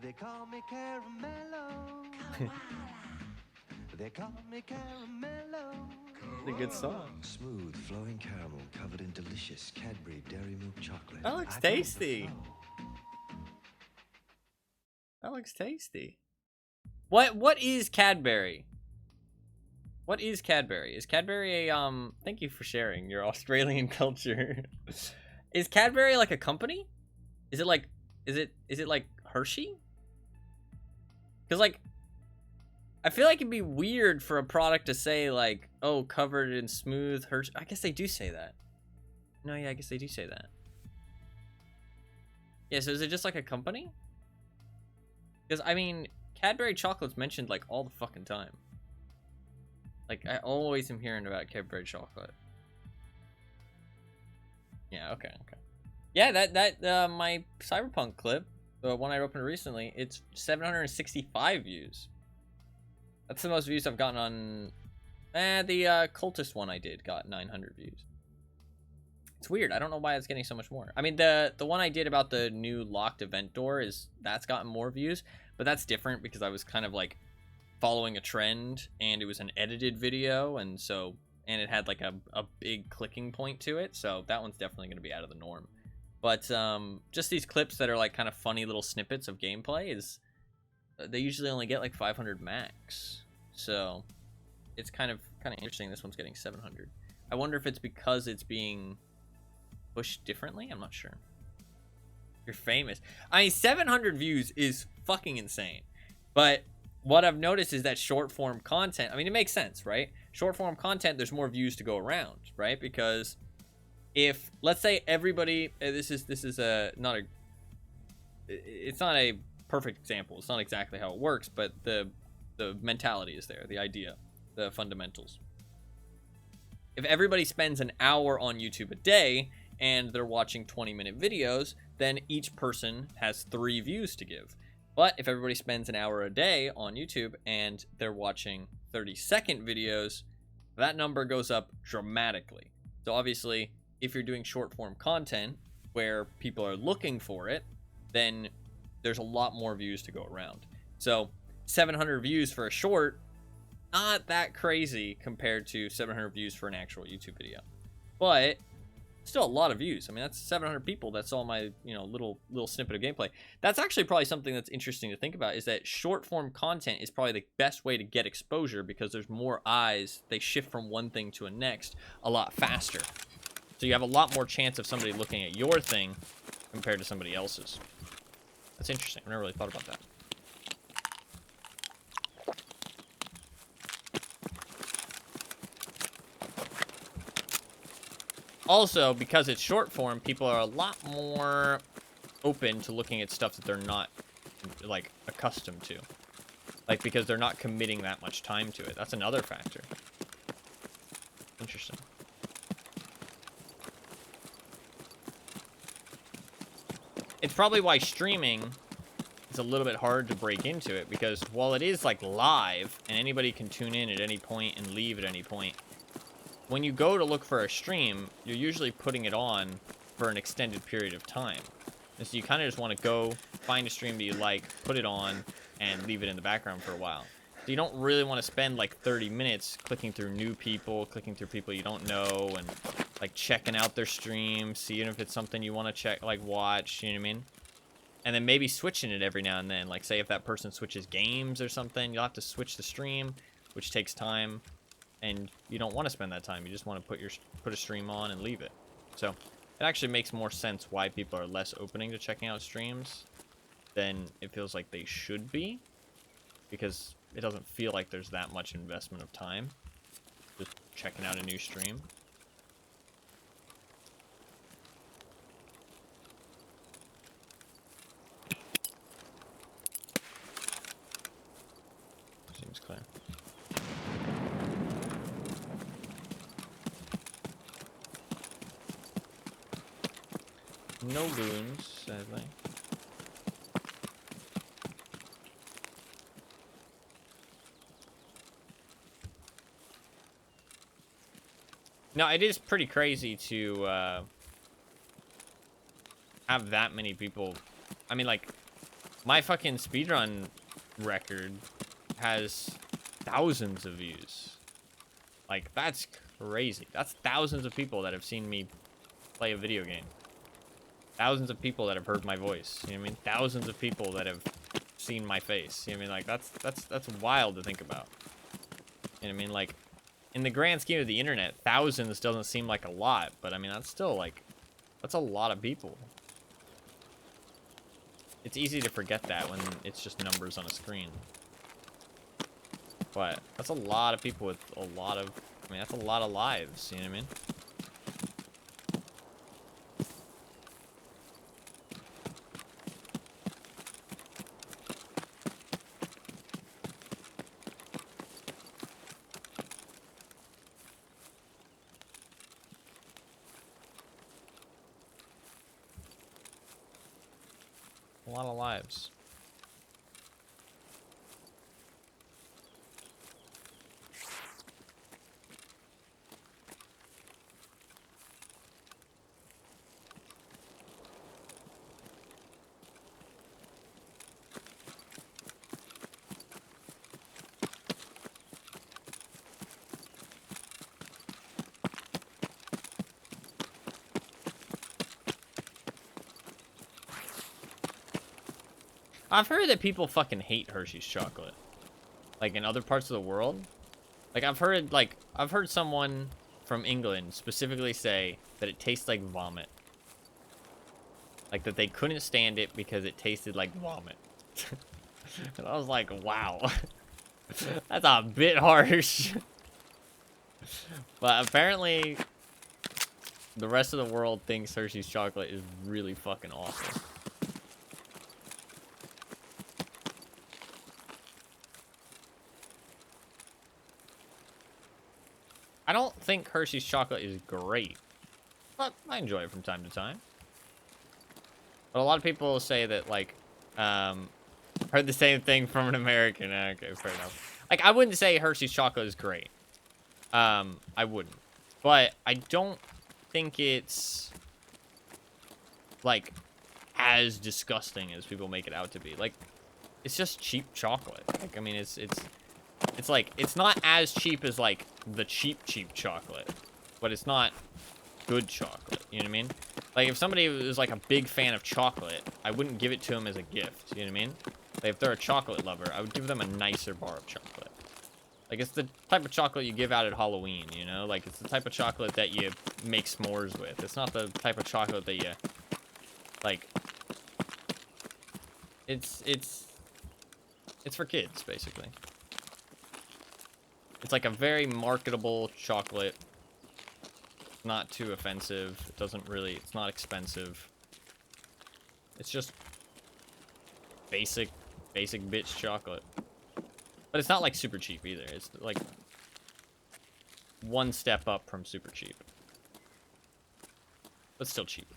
They call me Caramello. They call me Caramello. It's a good song. Smooth, flowing caramel covered in delicious Cadbury Dairy Milk chocolate. That looks I call it the tasty. flow. That looks tasty. What is Cadbury? What is Cadbury? Is Cadbury a thank you for sharing your Australian culture. Is Cadbury like a company? Is it like is it like Hershey? Cuz like I feel like it'd be weird for a product to say like, oh, covered in smooth Hershey. I guess they do say that. No, yeah, I guess they do say that. Yeah, so is it just like a company? Because, I mean, Cadbury chocolate's mentioned, like, all the fucking time. Like, I always am hearing about Cadbury chocolate. Yeah, okay. Yeah, that my Cyberpunk clip, the one I opened recently, it's 765 views. That's the most views I've gotten on... the Cultist one I did got 900 views. It's weird. I don't know why it's getting so much more. I mean, the one I did about the new locked event door that's gotten more views, but that's different because I was kind of like following a trend and it was an edited video, and it had like a big clicking point to it, so that one's definitely going to be out of the norm. But just these clips that are like kind of funny little snippets of gameplay they usually only get like 500 max, so it's kind of interesting. This one's getting 700. I wonder if it's because it's being pushed differently. I'm not sure. You're famous. I mean, 700 views is fucking insane. But what I've noticed is that short form content, I mean, it makes sense, right? Short form content, there's more views to go around, right? Because if, let's say everybody, it's not a perfect example. It's not exactly how it works, but the mentality is there, the idea, the fundamentals. If everybody spends an hour on YouTube a day and they're watching 20-minute videos, then each person has 3 views to give. But if everybody spends an hour a day on YouTube and they're watching 30-second videos, that number goes up dramatically. So obviously, if you're doing short-form content where people are looking for it, then there's a lot more views to go around. So 700 views for a short, not that crazy compared to 700 views for an actual YouTube video. But still a lot of views. I mean, that's 700 people. That's all my, little snippet of gameplay. That's actually probably something that's interesting to think about, is that short form content is probably the best way to get exposure because there's more eyes. They shift from one thing to a next a lot faster. So you have a lot more chance of somebody looking at your thing compared to somebody else's. That's interesting. I've never really thought about that. Also, because it's short form, people are a lot more open to looking at stuff that they're not, like, accustomed to. Like, because they're not committing that much time to it. That's another factor. Interesting. It's probably why streaming is a little bit hard to break into it, because while it is, like, live, and anybody can tune in at any point and leave at any point, when you go to look for a stream, you're usually putting it on for an extended period of time. And so you kind of just want to go find a stream that you like, put it on, and leave it in the background for a while. So you don't really want to spend like 30 minutes clicking through new people, clicking through people you don't know, and like checking out their stream, seeing if it's something you want to check, like watch, you know what I mean? And then maybe switching it every now and then. Like say if that person switches games or something, you'll have to switch the stream, which takes time. And you don't want to spend that time. You just want to put a stream on and leave it. So it actually makes more sense why people are less opening to checking out streams. than it feels like they should be, because it doesn't feel like there's that much investment of time just checking out a new stream. Seems clear. No goons, sadly. No, it is pretty crazy to have that many people. I mean, like, my fucking speedrun record has thousands of views. Like, that's crazy. That's thousands of people that have seen me play a video game. Thousands of people that have heard my voice. You know what I mean? Thousands of people that have seen my face. You know what I mean? Like, that's wild to think about. You know what I mean? Like, in the grand scheme of the internet, thousands doesn't seem like a lot, but I mean, that's still like, that's a lot of people. It's easy to forget that when it's just numbers on a screen. But that's a lot of people with a lot of, I mean, that's a lot of lives, you know what I mean? A lot of lives. I've heard that people fucking hate Hershey's chocolate. Like, in other parts of the world. Like, I've heard someone from England specifically say that it tastes like vomit. Like, that they couldn't stand it because it tasted like vomit. And I was like, wow. That's a bit harsh. But apparently, the rest of the world thinks Hershey's chocolate is really fucking awful. I don't think Hershey's chocolate is great, but I enjoy it from time to time. But a lot of people say that, like, heard the same thing from an American. Okay, fair enough. Like, I wouldn't say Hershey's chocolate is great. I wouldn't. But I don't think it's, like, as disgusting as people make it out to be. Like, it's just cheap chocolate. Like, I mean, it's like, it's not as cheap as, like, the cheap chocolate, but it's not good chocolate, you know what I mean? Like, if somebody was, like, a big fan of chocolate, I wouldn't give it to them as a gift, you know what I mean? Like, if they're a chocolate lover, I would give them a nicer bar of chocolate. Like, it's the type of chocolate you give out at Halloween, you know? Like, it's the type of chocolate that you make s'mores with. It's not the type of chocolate that you, like, it's for kids, basically. It's like a very marketable chocolate. Not too offensive. It doesn't really, it's not expensive. It's just basic bitch chocolate. But it's not like super cheap either. It's like one step up from super cheap. But still cheap.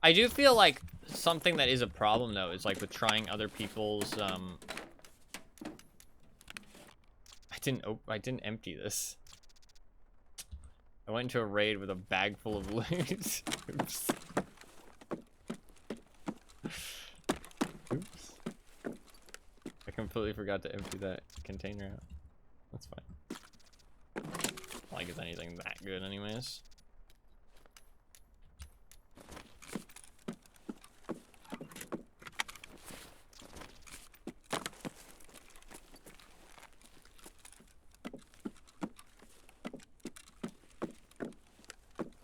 I do feel like something that is a problem, though, is like with trying other people's, I didn't empty this. I went into a raid with a bag full of loot. Oops. Oops. I completely forgot to empty that container out. That's fine. like it's anything that good anyways.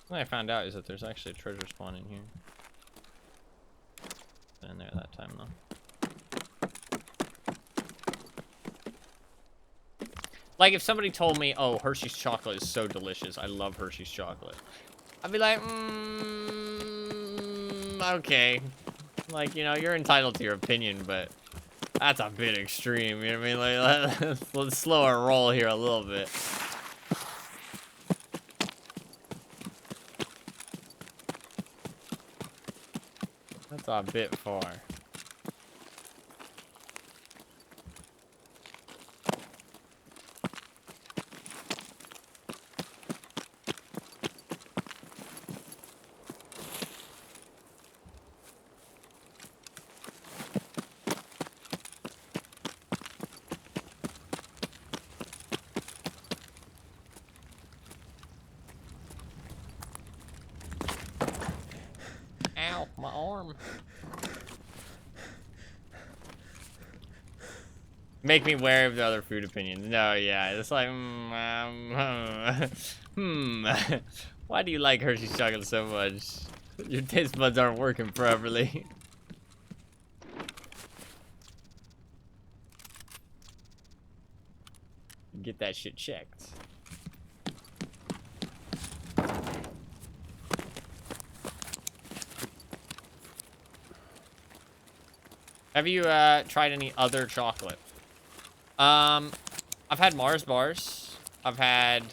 What I found out is that there's actually a treasure spawn in here. In there that time though. Like if somebody told me, oh, Hershey's chocolate is so delicious, I love Hershey's chocolate, I'd be like, okay. Like, you know, you're entitled to your opinion, but that's a bit extreme, you know what I mean? Like, let's slow our roll here a little bit. That's a bit far. Ow, my arm. Make me wary of the other food opinions. No, yeah, it's like, why do you like Hershey's chocolate so much? Your taste buds aren't working properly. Get that shit checked. Have you tried any other chocolate? I've had Mars bars. I've had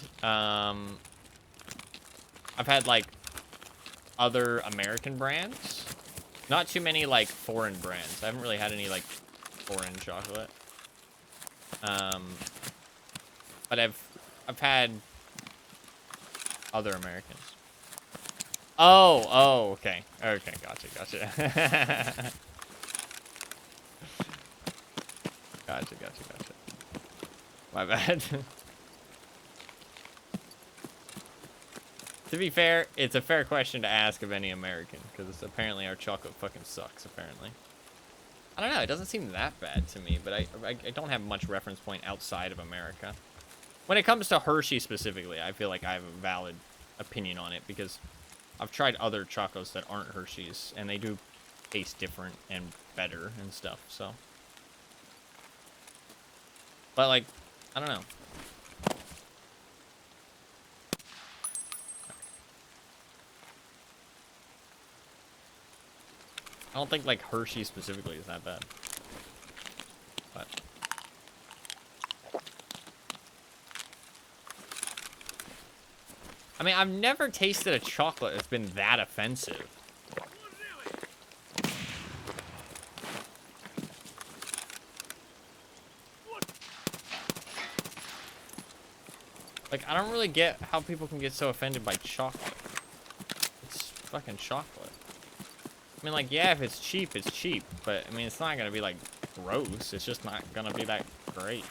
like other American brands. Not too many like foreign brands. I haven't really had any like foreign chocolate. But I've had other Americans. Oh, okay. Okay, gotcha. Gotcha. My bad. To be fair, it's a fair question to ask of any American, because apparently our chocolate fucking sucks, apparently. I don't know, it doesn't seem that bad to me, but I don't have much reference point outside of America. When it comes to Hershey specifically, I feel like I have a valid opinion on it, because I've tried other chocolates that aren't Hershey's, and they do taste different and better and stuff, so. But, like, I don't know. I don't think, like, Hershey specifically is that bad. But. I mean, I've never tasted a chocolate that's been that offensive. Like, I don't really get how people can get so offended by chocolate. It's fucking chocolate. I mean, like, yeah, if it's cheap, it's cheap. But, I mean, it's not gonna be, like, gross. It's just not gonna be that great.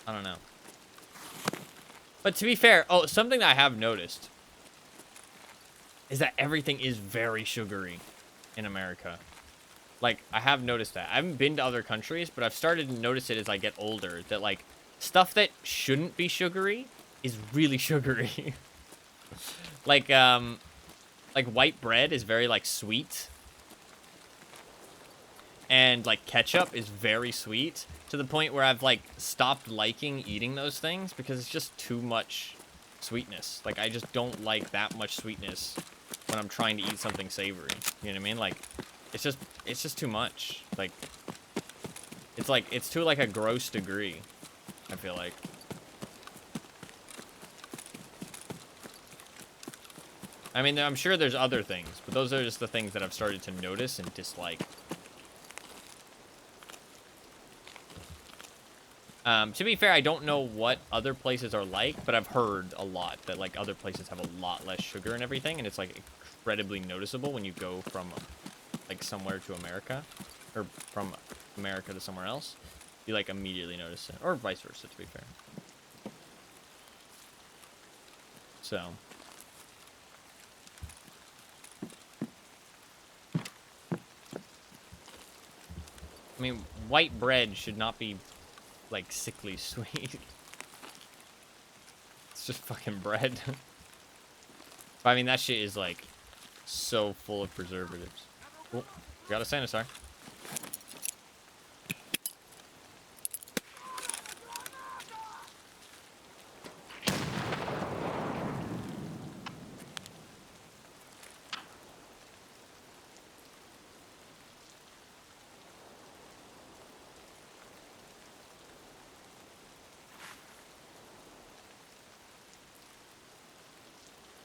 I don't know. But to be fair, oh, something that I have noticed is that everything is very sugary in America. Like, I have noticed that. I haven't been to other countries, but I've started to notice it as I get older. That, like, stuff that shouldn't be sugary is really sugary. Like white bread is very, like, sweet. And, like, ketchup is very sweet. To the point where I've, like, stopped liking eating those things because it's just too much sweetness. Like, I just don't like that much sweetness when I'm trying to eat something savory. You know what I mean? Like, it's just too much. Like, it's to, like, a gross degree, I feel like. I mean, I'm sure there's other things, but those are just the things that I've started to notice and dislike. To be fair, I don't know what other places are like, but I've heard a lot that, like, other places have a lot less sugar and everything, and it's, like, incredibly noticeable when you go from, like, somewhere to America, or from America to somewhere else. You, like, immediately notice it, or vice versa, to be fair. So. I mean, white bread should not be, like, sickly sweet. It's just fucking bread. But, I mean, that shit is, like, so full of preservatives. Oh, got a Sanitar.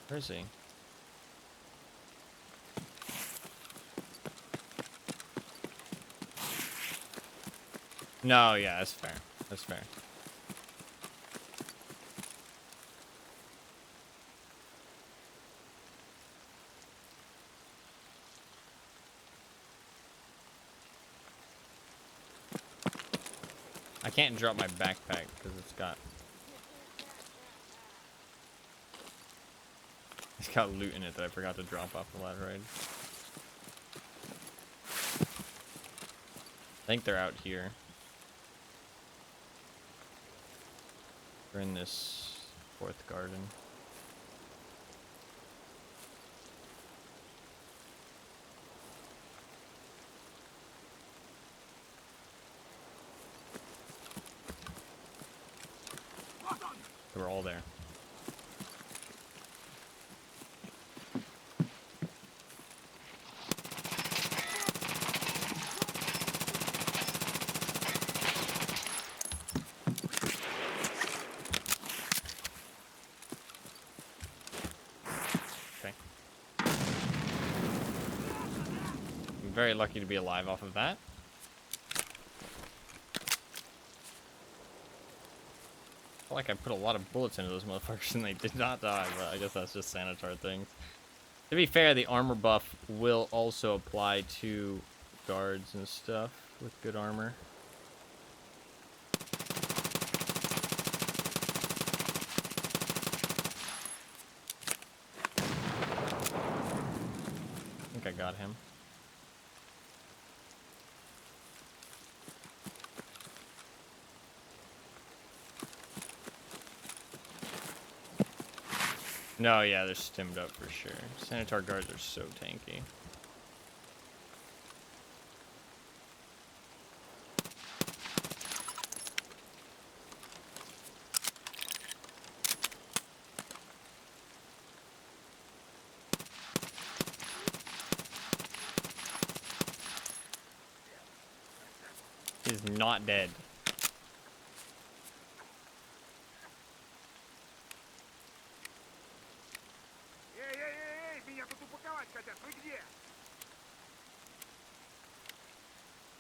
Where is he? No, yeah, that's fair. That's fair. I can't drop my backpack because it's got loot in it that I forgot to drop off the ladder ride. I think they're out here. They're in this fourth garden. They were all there. Okay. I'm very lucky to be alive off of that. I feel like I put a lot of bullets into those motherfuckers and they did not die, but I guess that's just Sanitar things. To be fair, the armor buff will also apply to guards and stuff with good armor. I think I got him. No, yeah, they're stimmed up for sure. Sanitar guards are so tanky. He's not dead.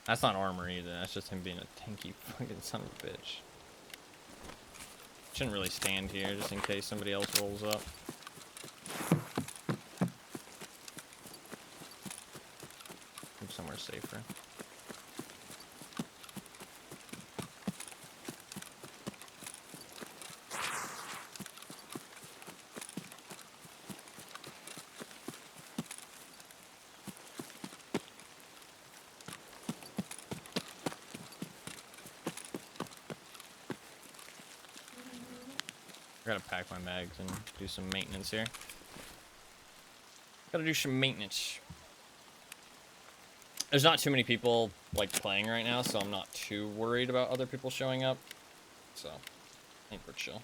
That's not armor either. That's just him being a tanky fucking son of a bitch. Shouldn't really stand here just in case somebody else rolls up. I'm somewhere safer. I gotta pack my mags and do some maintenance here. Gotta do some maintenance. There's not too many people, like, playing right now, so I'm not too worried about other people showing up. So, I think we're chill.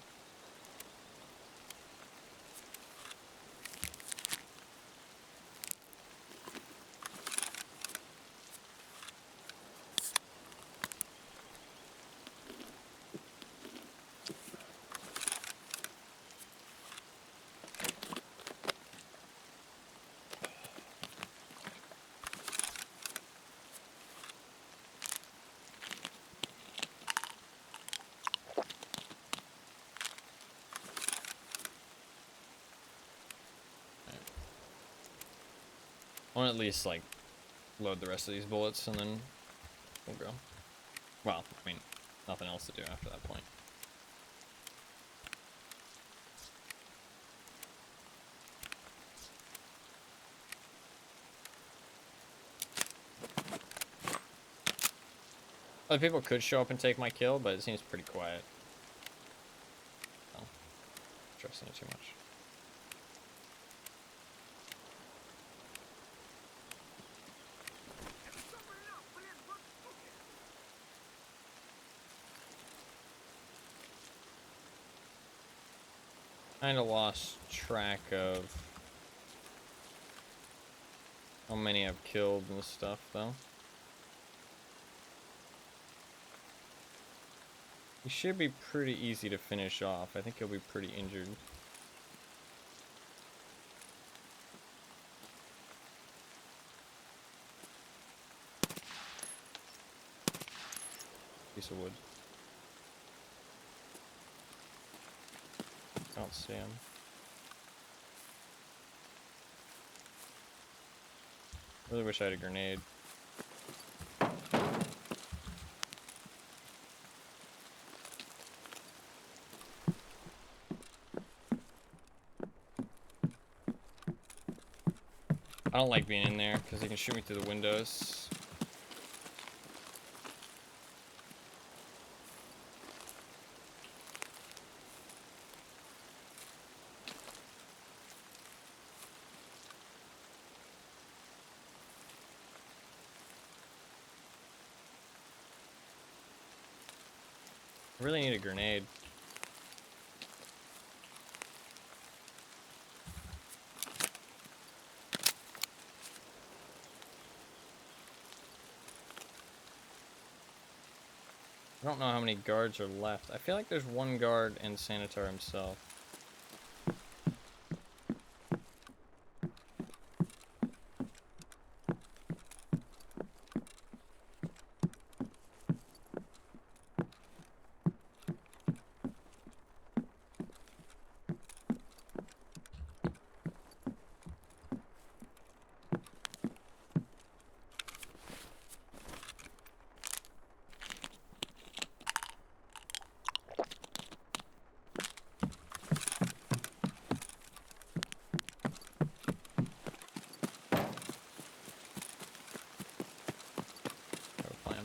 I want to at least, like, load the rest of these bullets and then we'll go. Well, I mean, nothing else to do after that point. Other people could show up and take my kill, but it seems pretty quiet. Oh, trusting it too much. Kinda lost track of how many I've killed and stuff, though. He should be pretty easy to finish off. I think he'll be pretty injured. Piece of wood. I don't see him. Really wish I had a grenade. I don't like being in there because they can shoot me through the windows. I really need a grenade. I don't know how many guards are left. I feel like there's one guard and Sanitar himself. Have a plan.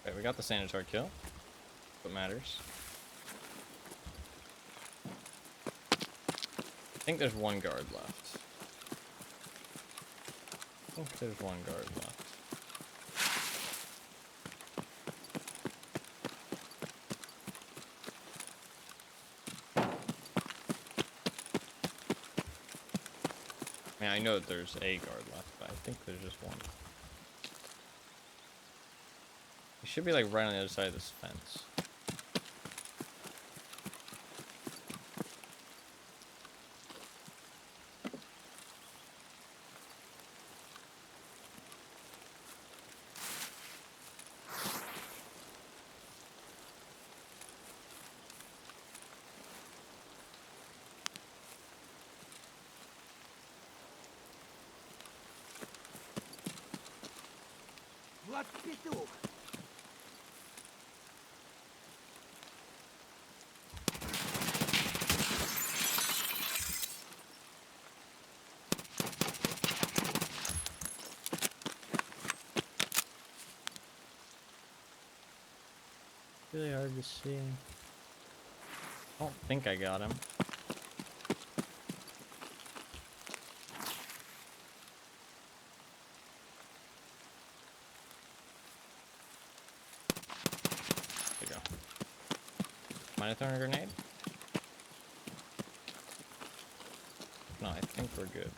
Okay, we got the Sanitar kill. What matters. I think there's one guard left. I think there's one guard left. I mean, I know that there's a guard left, but I think there's just one. He should be like right on the other side of this fence. Вот петух! Really hard to see. I don't think I got him. There you go. Might have thrown a grenade? No, I think we're good.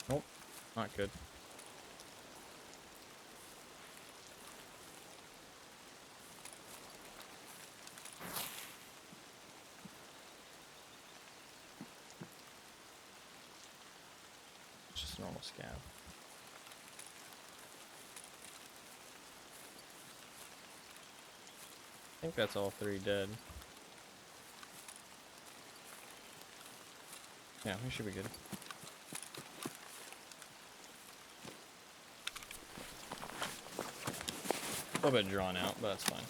Nope, not good. Just a normal scav. I think that's all 3 dead. Yeah, we should be good. A little bit drawn out, but that's fine.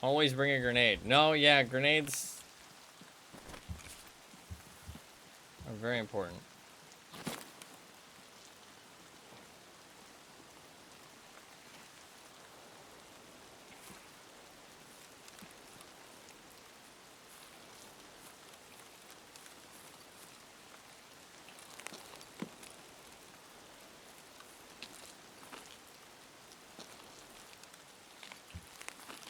Always bring a grenade. No, yeah, grenades are very important.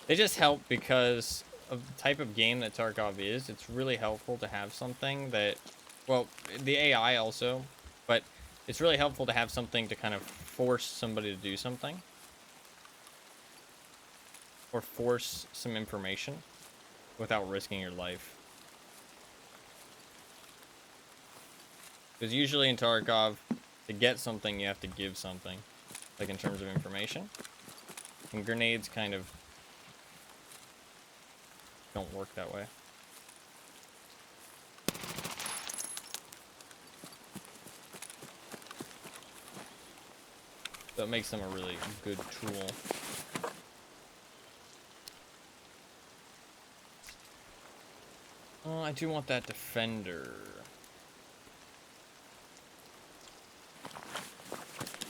They just help because of the type of game that Tarkov is. It's really helpful to have something that, well, the AI also, but it's really helpful to have something to kind of force somebody to do something. Or force some information without risking your life. Because usually in Tarkov, to get something, you have to give something. Like in terms of information. And grenades kind of don't work that way. So it makes them a really good tool. Oh, I do want that defender.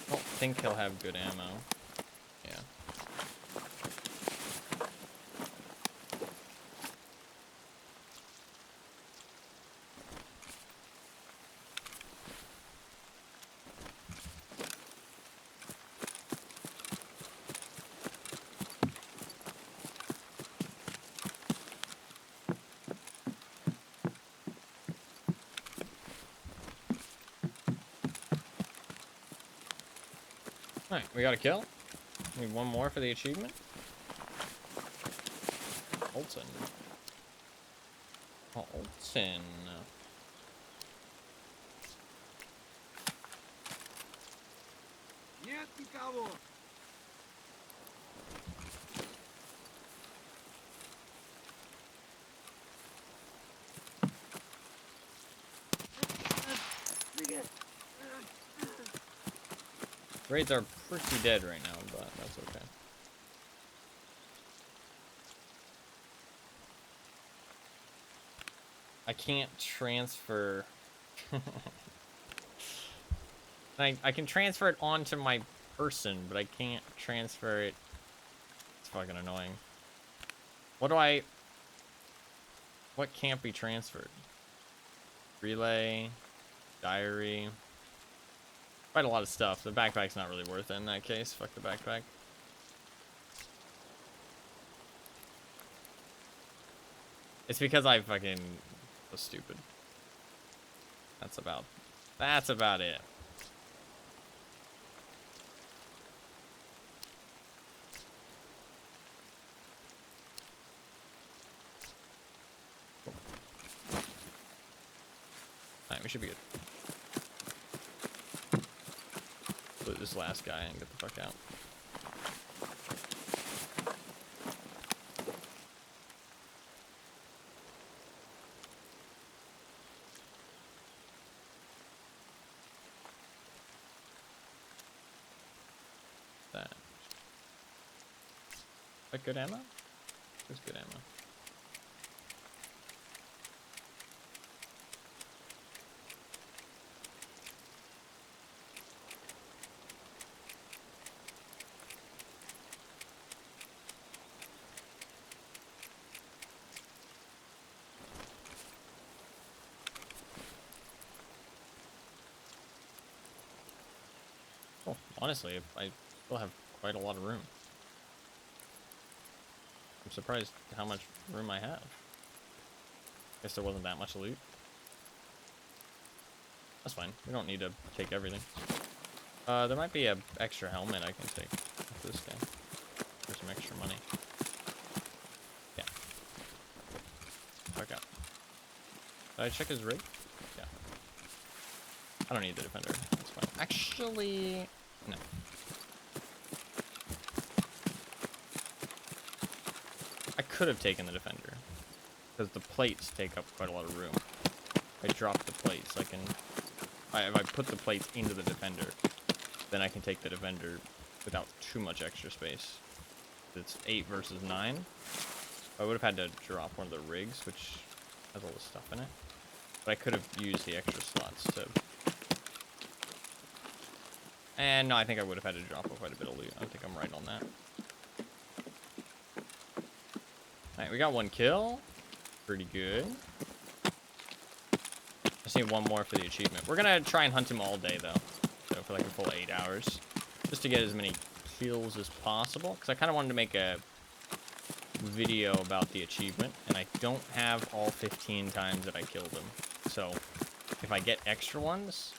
I don't think he'll have good ammo. Yeah. Alright, we got a kill. Need one more for the achievement. Olsen. Oh, Olsen. Нет никого. Raids are pretty dead right now, but that's okay. I can't transfer. I can transfer it onto my person, but I can't transfer it. It's fucking annoying. What can't be transferred? Relay, diary. Quite a lot of stuff. The backpack's not really worth it in that case. Fuck the backpack. It's because I fucking was stupid. That's about it. Alright, we should be good. Loot this last guy and get the fuck out. That good ammo? That's good ammo. Oh, honestly, I still have quite a lot of room. I'm surprised how much room I have. Guess there wasn't that much loot. That's fine. We don't need to take everything. There might be an extra helmet I can take with this guy. For some extra money. Yeah. Fuck. Did I check his rig? Yeah. I don't need the defender. That's fine. Actually, no. I could have taken the defender because the plates take up quite a lot of room. I drop the plates. I can. If I put the plates into the defender, then I can take the defender without too much extra space. It's 8 versus 9. I would have had to drop one of the rigs, which has all this stuff in it. But I could have used the extra slots to... And no, I think I would have had to drop quite a bit of loot. I think I'm right on that. Alright, we got 1 kill. Pretty good. Just need 1 more for the achievement. We're gonna try and hunt him all day, though. So for like a full 8 hours. Just to get as many kills as possible. Because I kind of wanted to make a video about the achievement. And I don't have all 15 times that I killed him. So if I get extra ones,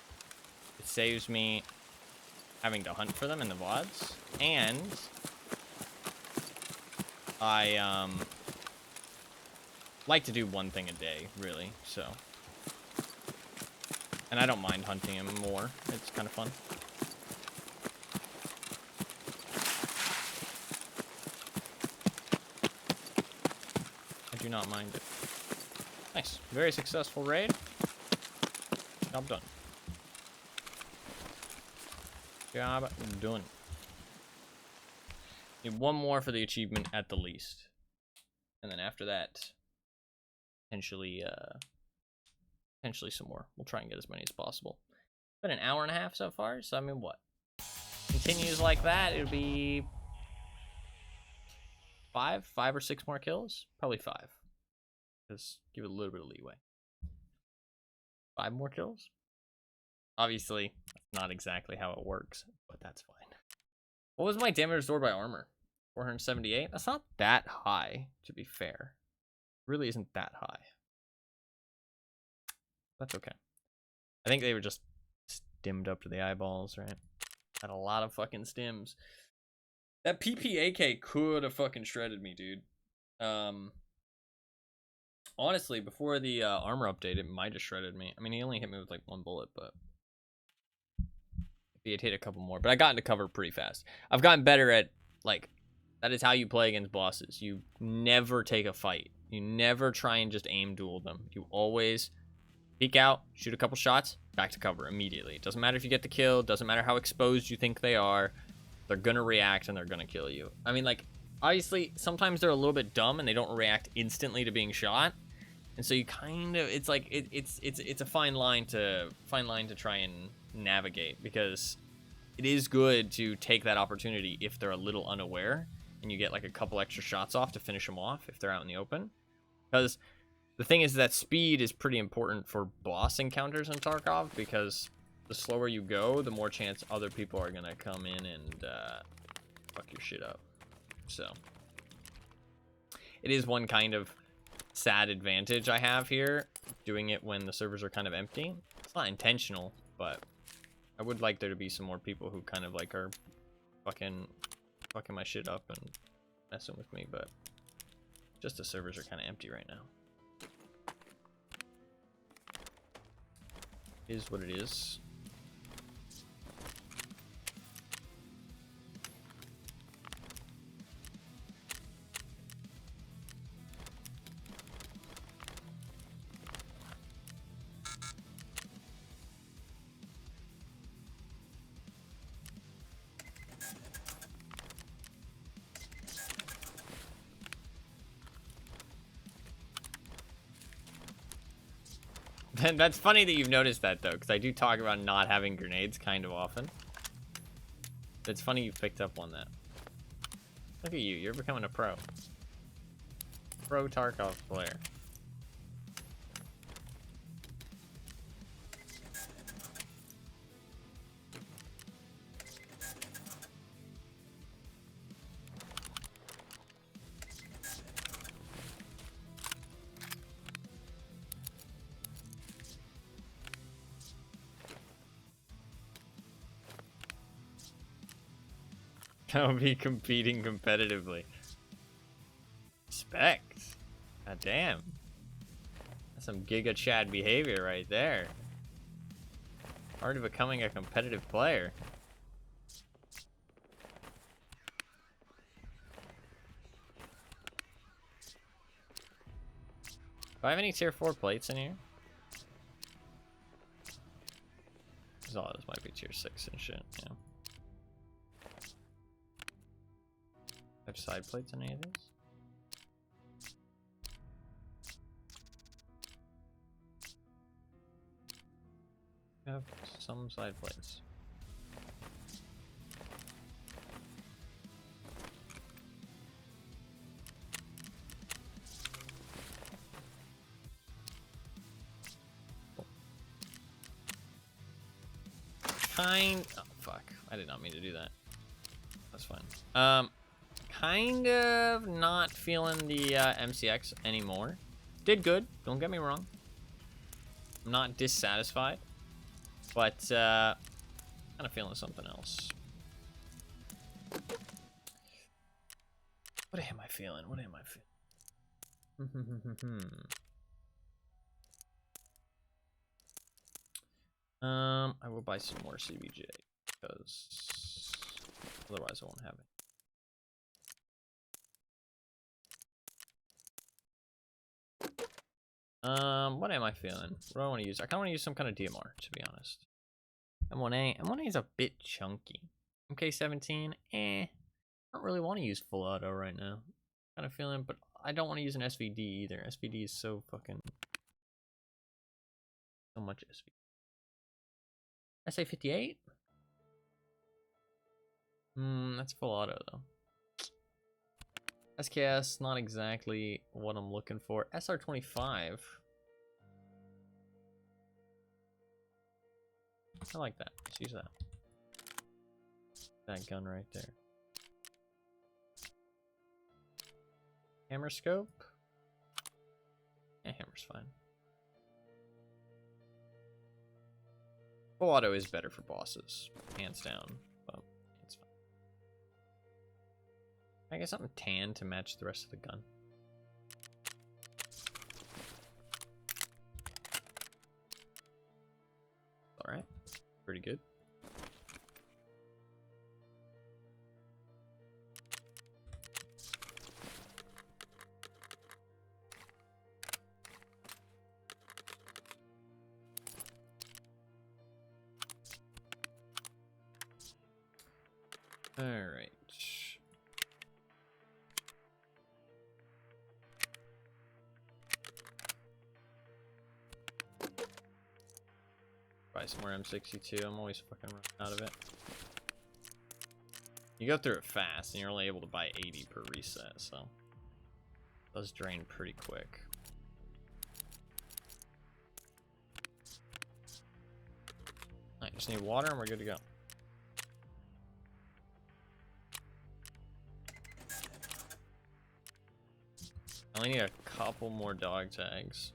it saves me having to hunt for them in the VODs. And I like to do 1 thing a day, really. So, and I don't mind hunting him more. It's kind of fun. I do not mind it. Nice. Very successful raid. Job done. Job done. Need 1 more for the achievement at the least. And then after that, potentially some more. We'll try and get as many as possible. It's been an hour and a half so far, so I mean, what? Continues like that, it'll be 5 or 6 more kills? Probably 5. Just give it a little bit of leeway. 5 more kills? Obviously, that's not exactly how it works, but that's fine. What was my damage restored by armor? 478? That's not that high, to be fair. It really isn't that high. That's okay. I think they were just stimmed up to the eyeballs, right? Had a lot of fucking stims. That PPAK could have fucking shredded me, dude. Honestly, before the armor update, it might have shredded me. I mean, he only hit me with like 1 bullet, but if he had hit a couple more. But I got into cover pretty fast. I've gotten better at, like, that is how you play against bosses. You never take a fight. You never try and just aim duel them. You always peek out, shoot a couple shots, back to cover immediately. It doesn't matter if you get the kill. It doesn't matter how exposed you think they are. They're going to react and they're going to kill you. I mean, like, obviously, sometimes they're a little bit dumb and they don't react instantly to being shot. And so you kind of, it's like, it's a fine line to try and navigate, because it is good to take that opportunity if they're a little unaware and you get like a couple extra shots off to finish them off if they're out in the open. Because the thing is that speed is pretty important for boss encounters in Tarkov, because the slower you go, the more chance other people are going to come in and fuck your shit up. So it is one kind of sad advantage I have here, doing it when the servers are kind of empty. It's not intentional, but I would like there to be some more people who kind of like are fucking my shit up and messing with me, but just the servers are kind of empty right now. Is what it is. That's funny that you've noticed that, though, because I do talk about not having grenades kind of often. It's funny you picked up on that. Look at you, you're becoming a pro. Pro Tarkov player. I'll be competing competitively. Respect. God damn. That's some Giga Chad behavior right there. Already becoming a competitive player. Do I have any tier 4 plates in here? Because all this might be tier 6 and shit, yeah. Have side plates in any of these? Have some side plates. Oh fuck, I did not mean to do that. That's fine. Kind of not feeling the MCX anymore. Did good, don't get me wrong. I'm not dissatisfied, but kind of feeling something else. What am I feeling? What am I feeling? I will buy some more CBJ because otherwise I won't have it. What am I feeling? What do I want to use? I kind of want to use some kind of DMR, to be honest. M1A is a bit chunky. MK17, I don't really want to use full auto right now. Kind of feeling, but I don't want to use an SVD either. SVD is so fucking... so much SVD. SA58? That's full auto though. SKS, not exactly what I'm looking for. SR25. I like that. Let's use that. That gun right there. Hammer scope? Yeah, hammer's fine. Full auto is better for bosses, hands down, but it's fine. I guess something tan to match the rest of the gun. Alright, pretty good. Alright. Buy some more M62. I'm always fucking running out of it. You go through it fast, and you're only able to buy 80 per reset, so it does drain pretty quick. Alright, just need water, and we're good to go. I only need a couple more dog tags.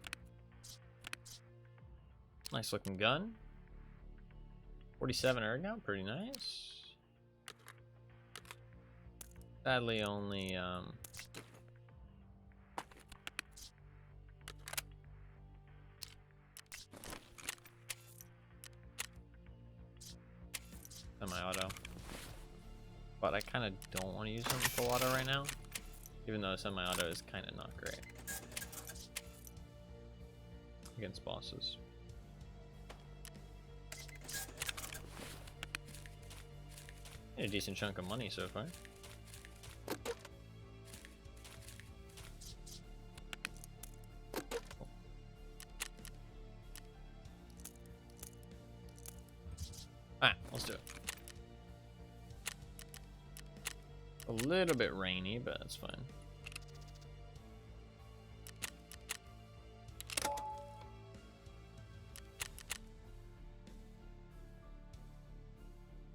Nice looking gun. 47 ergon, pretty nice. Sadly, only semi-auto. But I kind of don't want to use them full auto right now, even though semi-auto is kind of not great against bosses. A decent chunk of money so far. Alright, let's do it. A little bit rainy, but that's fine.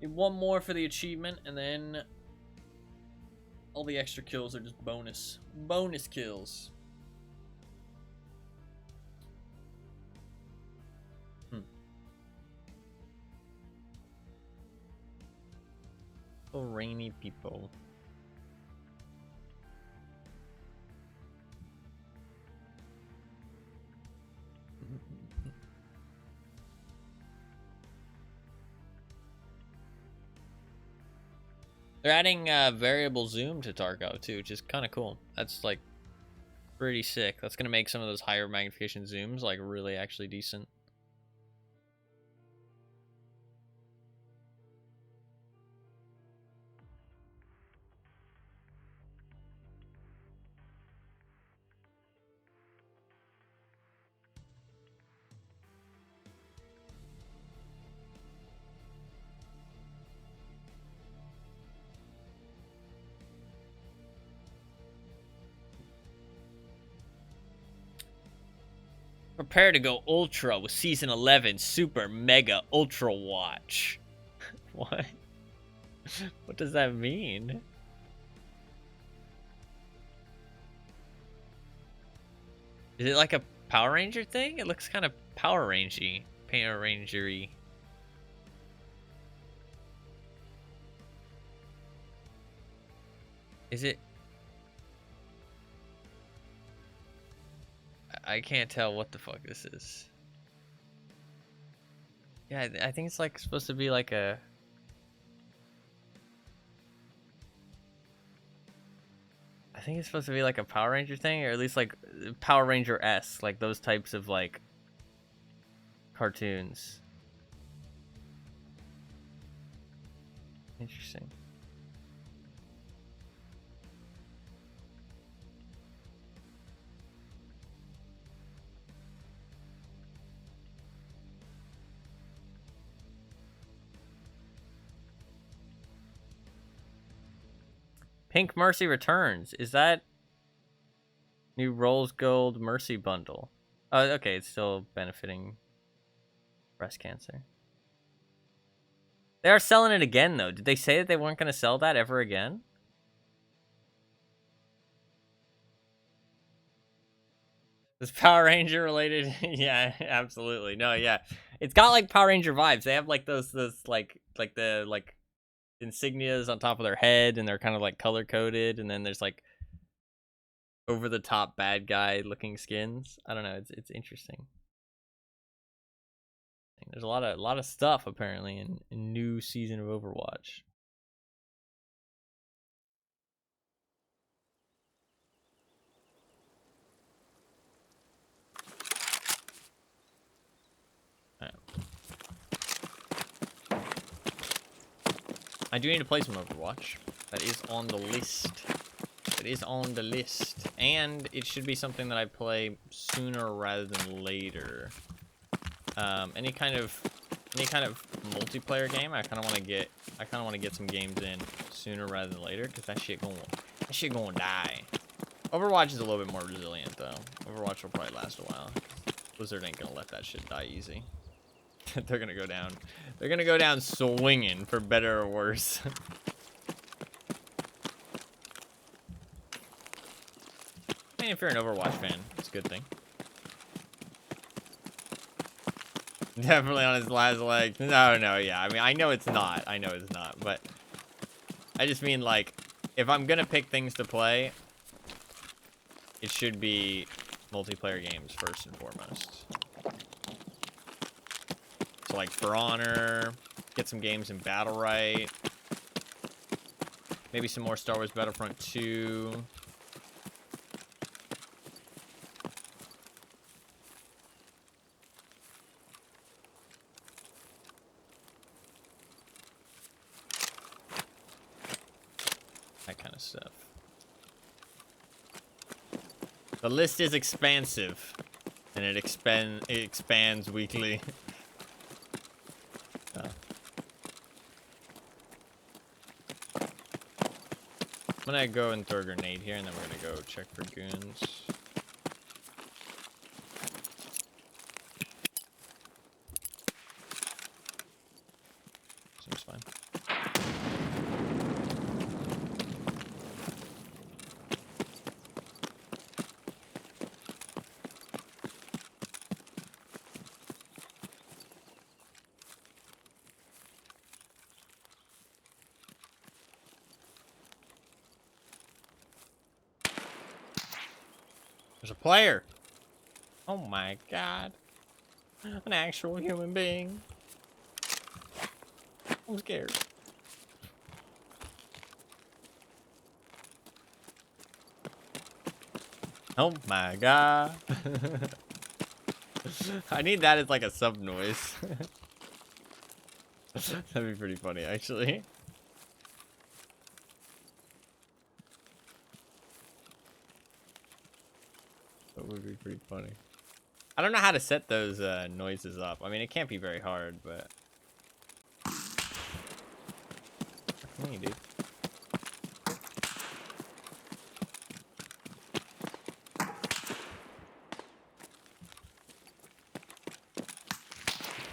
Need one more for the achievement, and then all the extra kills are just bonus kills. So rainy people. They're adding variable zoom to Tarkov too, which is kind of cool. That's like pretty sick. That's gonna make some of those higher magnification zooms like really actually decent. Prepare to go ultra with season 11 super mega ultra watch. What? What does that mean? Is it like a Power Ranger thing? It looks kind of Power Rangy, Power Rangery. Is it? I can't tell what the fuck this is. Yeah, I think it's like supposed to be like a... I think it's supposed to be like a Power Ranger thing, or at least like Power Ranger-esque, like those types of like cartoons. Interesting. Pink Mercy returns. Is that new Rolls Gold Mercy bundle? Oh, okay. It's still benefiting breast cancer. They are selling it again, though. Did they say that they weren't going to sell that ever again? Is Power Ranger related? Yeah, absolutely. No, yeah. It's got like Power Ranger vibes. They have like those like the insignias on top of their head, and they're kind of like color coded, and then there's like over the top bad guy looking skins. I don't know, it's interesting. There's a lot of stuff apparently in new season of Overwatch. Right. I do need to play some Overwatch. That is on the list. It is on the list, and it should be something that I play sooner rather than later. Any kind of multiplayer game, I kind of want to get some games in sooner rather than later, because that shit gonna die. Overwatch is a little bit more resilient though. Overwatch will probably last a while. Blizzard ain't gonna let that shit die easy. They're gonna go down. They're gonna go down swinging, for better or worse. I mean, if you're an Overwatch fan, it's a good thing. Definitely on his last leg. No, yeah. I mean, I know it's not. But I just mean, like, if I'm gonna pick things to play, it should be multiplayer games first and foremost. So, like, For Honor, get some games in Battle Right. Maybe some more Star Wars Battlefront 2. That kind of stuff. The list is expansive, and it expands weekly. I'm gonna go and throw a grenade here, and then we're gonna go check for goons. Seems fine. There's a player. Oh my god. An actual human being. I'm scared. Oh my god. I need that as like a sub noise. That'd be pretty funny, actually. That would be pretty funny. I don't know how to set those noises up. I mean, it can't be very hard, but... What can you do?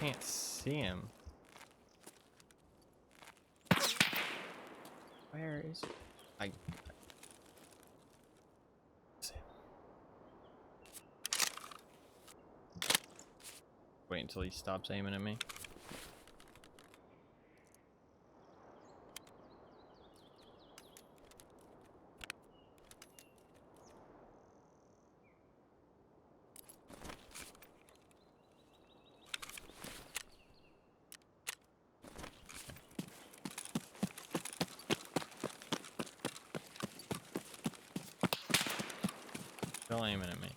I can't see him. Where is it? Wait until he stops aiming at me. Still aiming at me.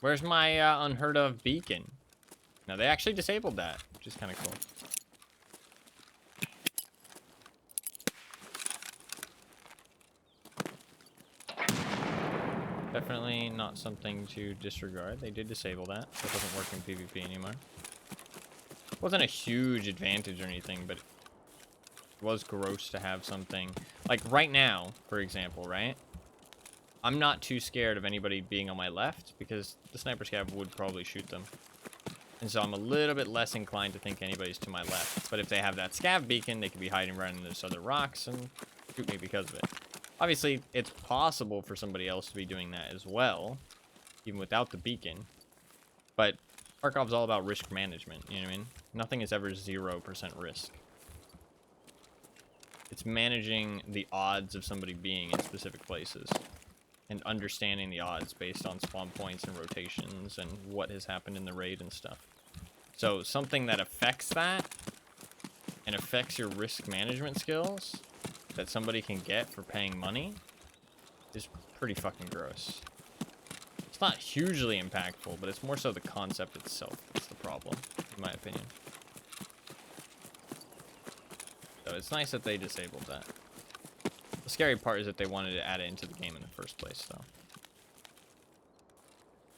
Where's my unheard of beacon? No, they actually disabled that, which is kind of cool. Definitely not something to disregard. They did disable that, so it doesn't work in PvP anymore. It wasn't a huge advantage or anything, but it was gross to have something. Like right now, for example, right? I'm not too scared of anybody being on my left because the sniper scav would probably shoot them. And so I'm a little bit less inclined to think anybody's to my left. But if they have that scav beacon, they could be hiding right in those other rocks and shoot me because of it. Obviously, it's possible for somebody else to be doing that as well, even without the beacon. But Tarkov's all about risk management, you know what I mean? Nothing is ever 0% risk. It's managing the odds of somebody being in specific places. And understanding the odds based on spawn points and rotations and what has happened in the raid and stuff. So something that affects that and affects your risk management skills that somebody can get for paying money is pretty fucking gross. It's not hugely impactful, but it's more so the concept itself that's the problem, in my opinion. So it's nice that they disabled that. The scary part is that they wanted to add it into the game in the first place, though.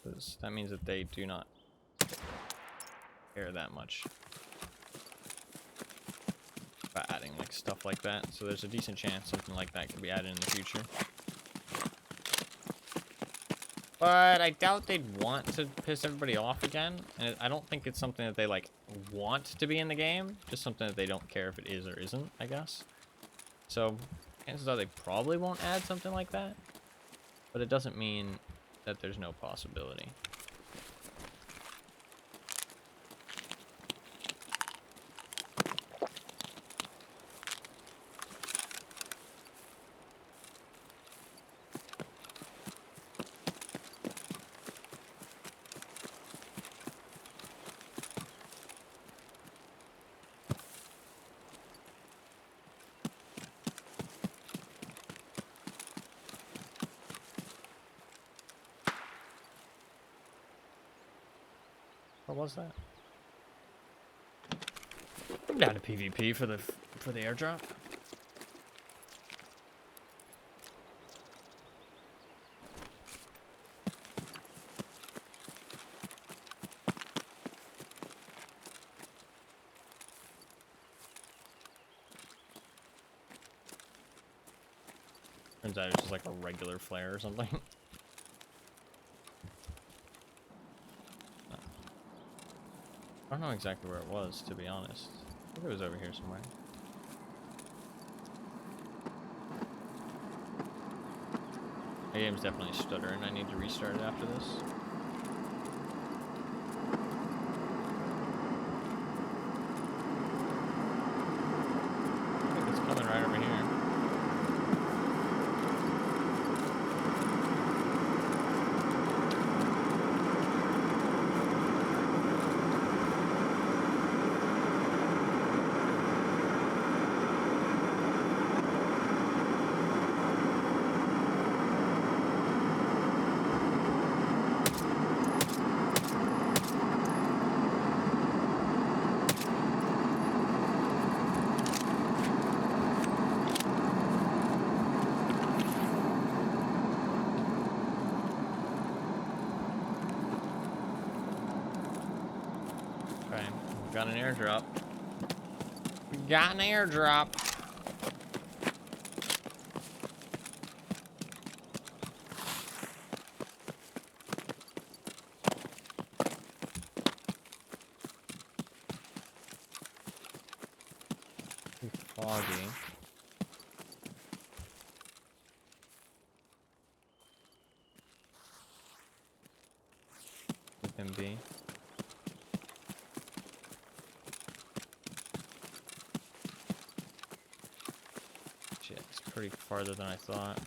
Because that means that they do not care that much about adding like stuff like that. So there's a decent chance something like that could be added in the future. But I doubt they'd want to piss everybody off again. And I don't think it's something that they like want to be in the game. Just something that they don't care if it is or isn't, I guess. So chances are they probably won't add something like that, but it doesn't mean that there's no possibility. What was that? I'm down to PvP for the airdrop. Turns out it's just like a regular flare or something. I don't know exactly where it was, to be honest. I think it was over here somewhere. My game's definitely stuttering. I need to restart it after this. I think it's coming right over here. Okay, we got an airdrop. We got an airdrop. It's foggy. It can be. Shit, it's pretty farther than I thought.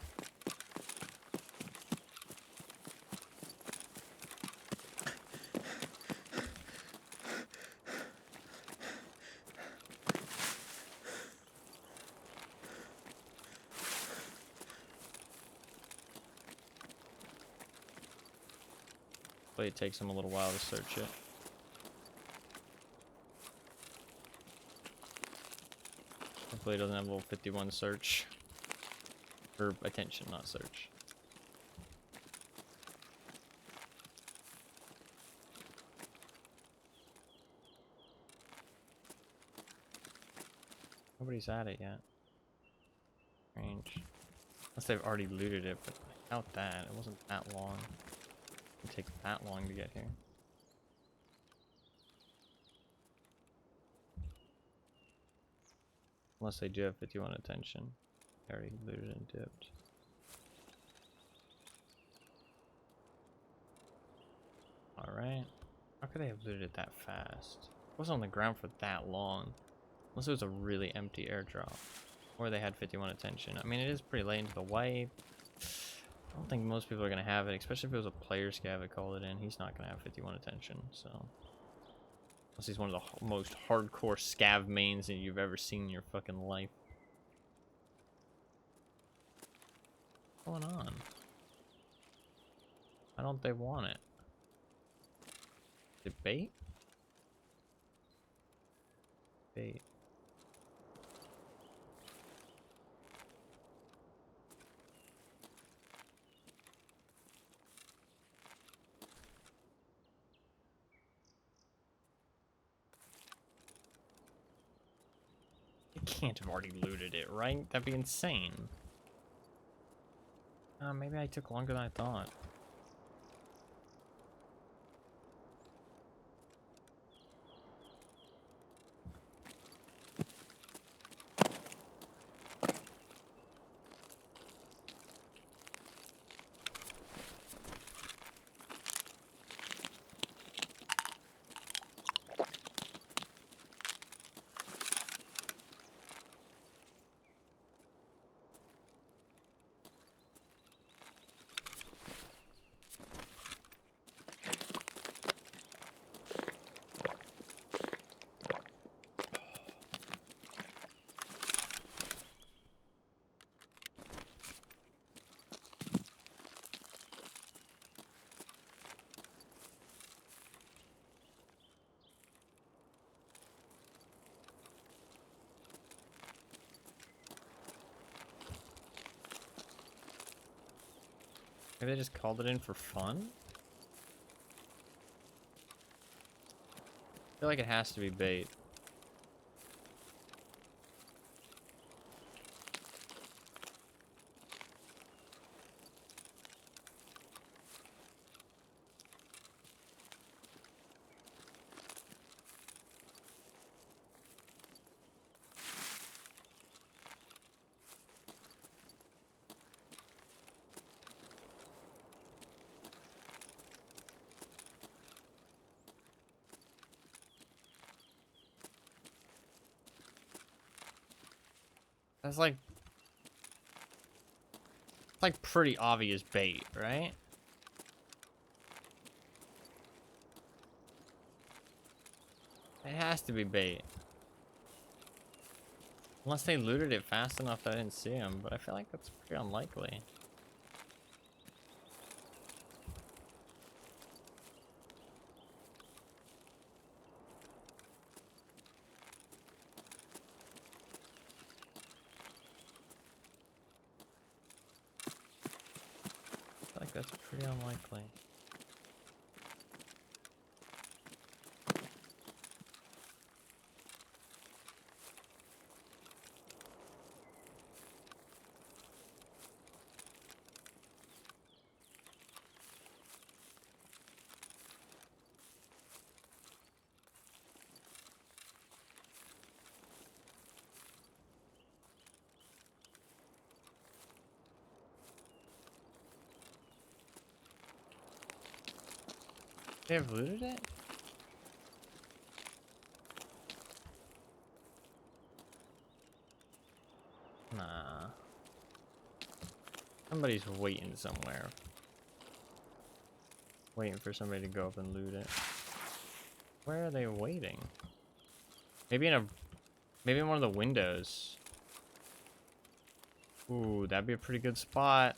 But it takes him a little while to search it. Hopefully it doesn't have a little 51 search. Or attention, not search. Nobody's at it yet. Strange. Unless they've already looted it, but I doubt that. It wasn't that long. It would take that long to get here. Unless they do have 51 attention. They already looted and dipped. Alright. How could they have looted it that fast? It wasn't on the ground for that long. Unless it was a really empty airdrop. Or they had 51 attention. I mean, it is pretty late into the wipe. I don't think most people are going to have it, especially if it was a player scav that called it in. He's not going to have 51 attention, so... Unless he's one of the most hardcore scav mains that you've ever seen in your fucking life. What's going on? Why don't they want it? Is it bait? Bait. Can't have already looted it, right? That'd be insane. Maybe I took longer than I thought. Maybe they just called it in for fun? I feel like it has to be bait. That's like... It's like pretty obvious bait, right? It has to be bait. Unless they looted it fast enough that I didn't see him, but I feel like that's pretty unlikely. I feel like that's pretty unlikely. They have looted it? Nah. Somebody's waiting somewhere. Waiting for somebody to go up and loot it. Where are they waiting? Maybe in one of the windows. Ooh, that'd be a pretty good spot.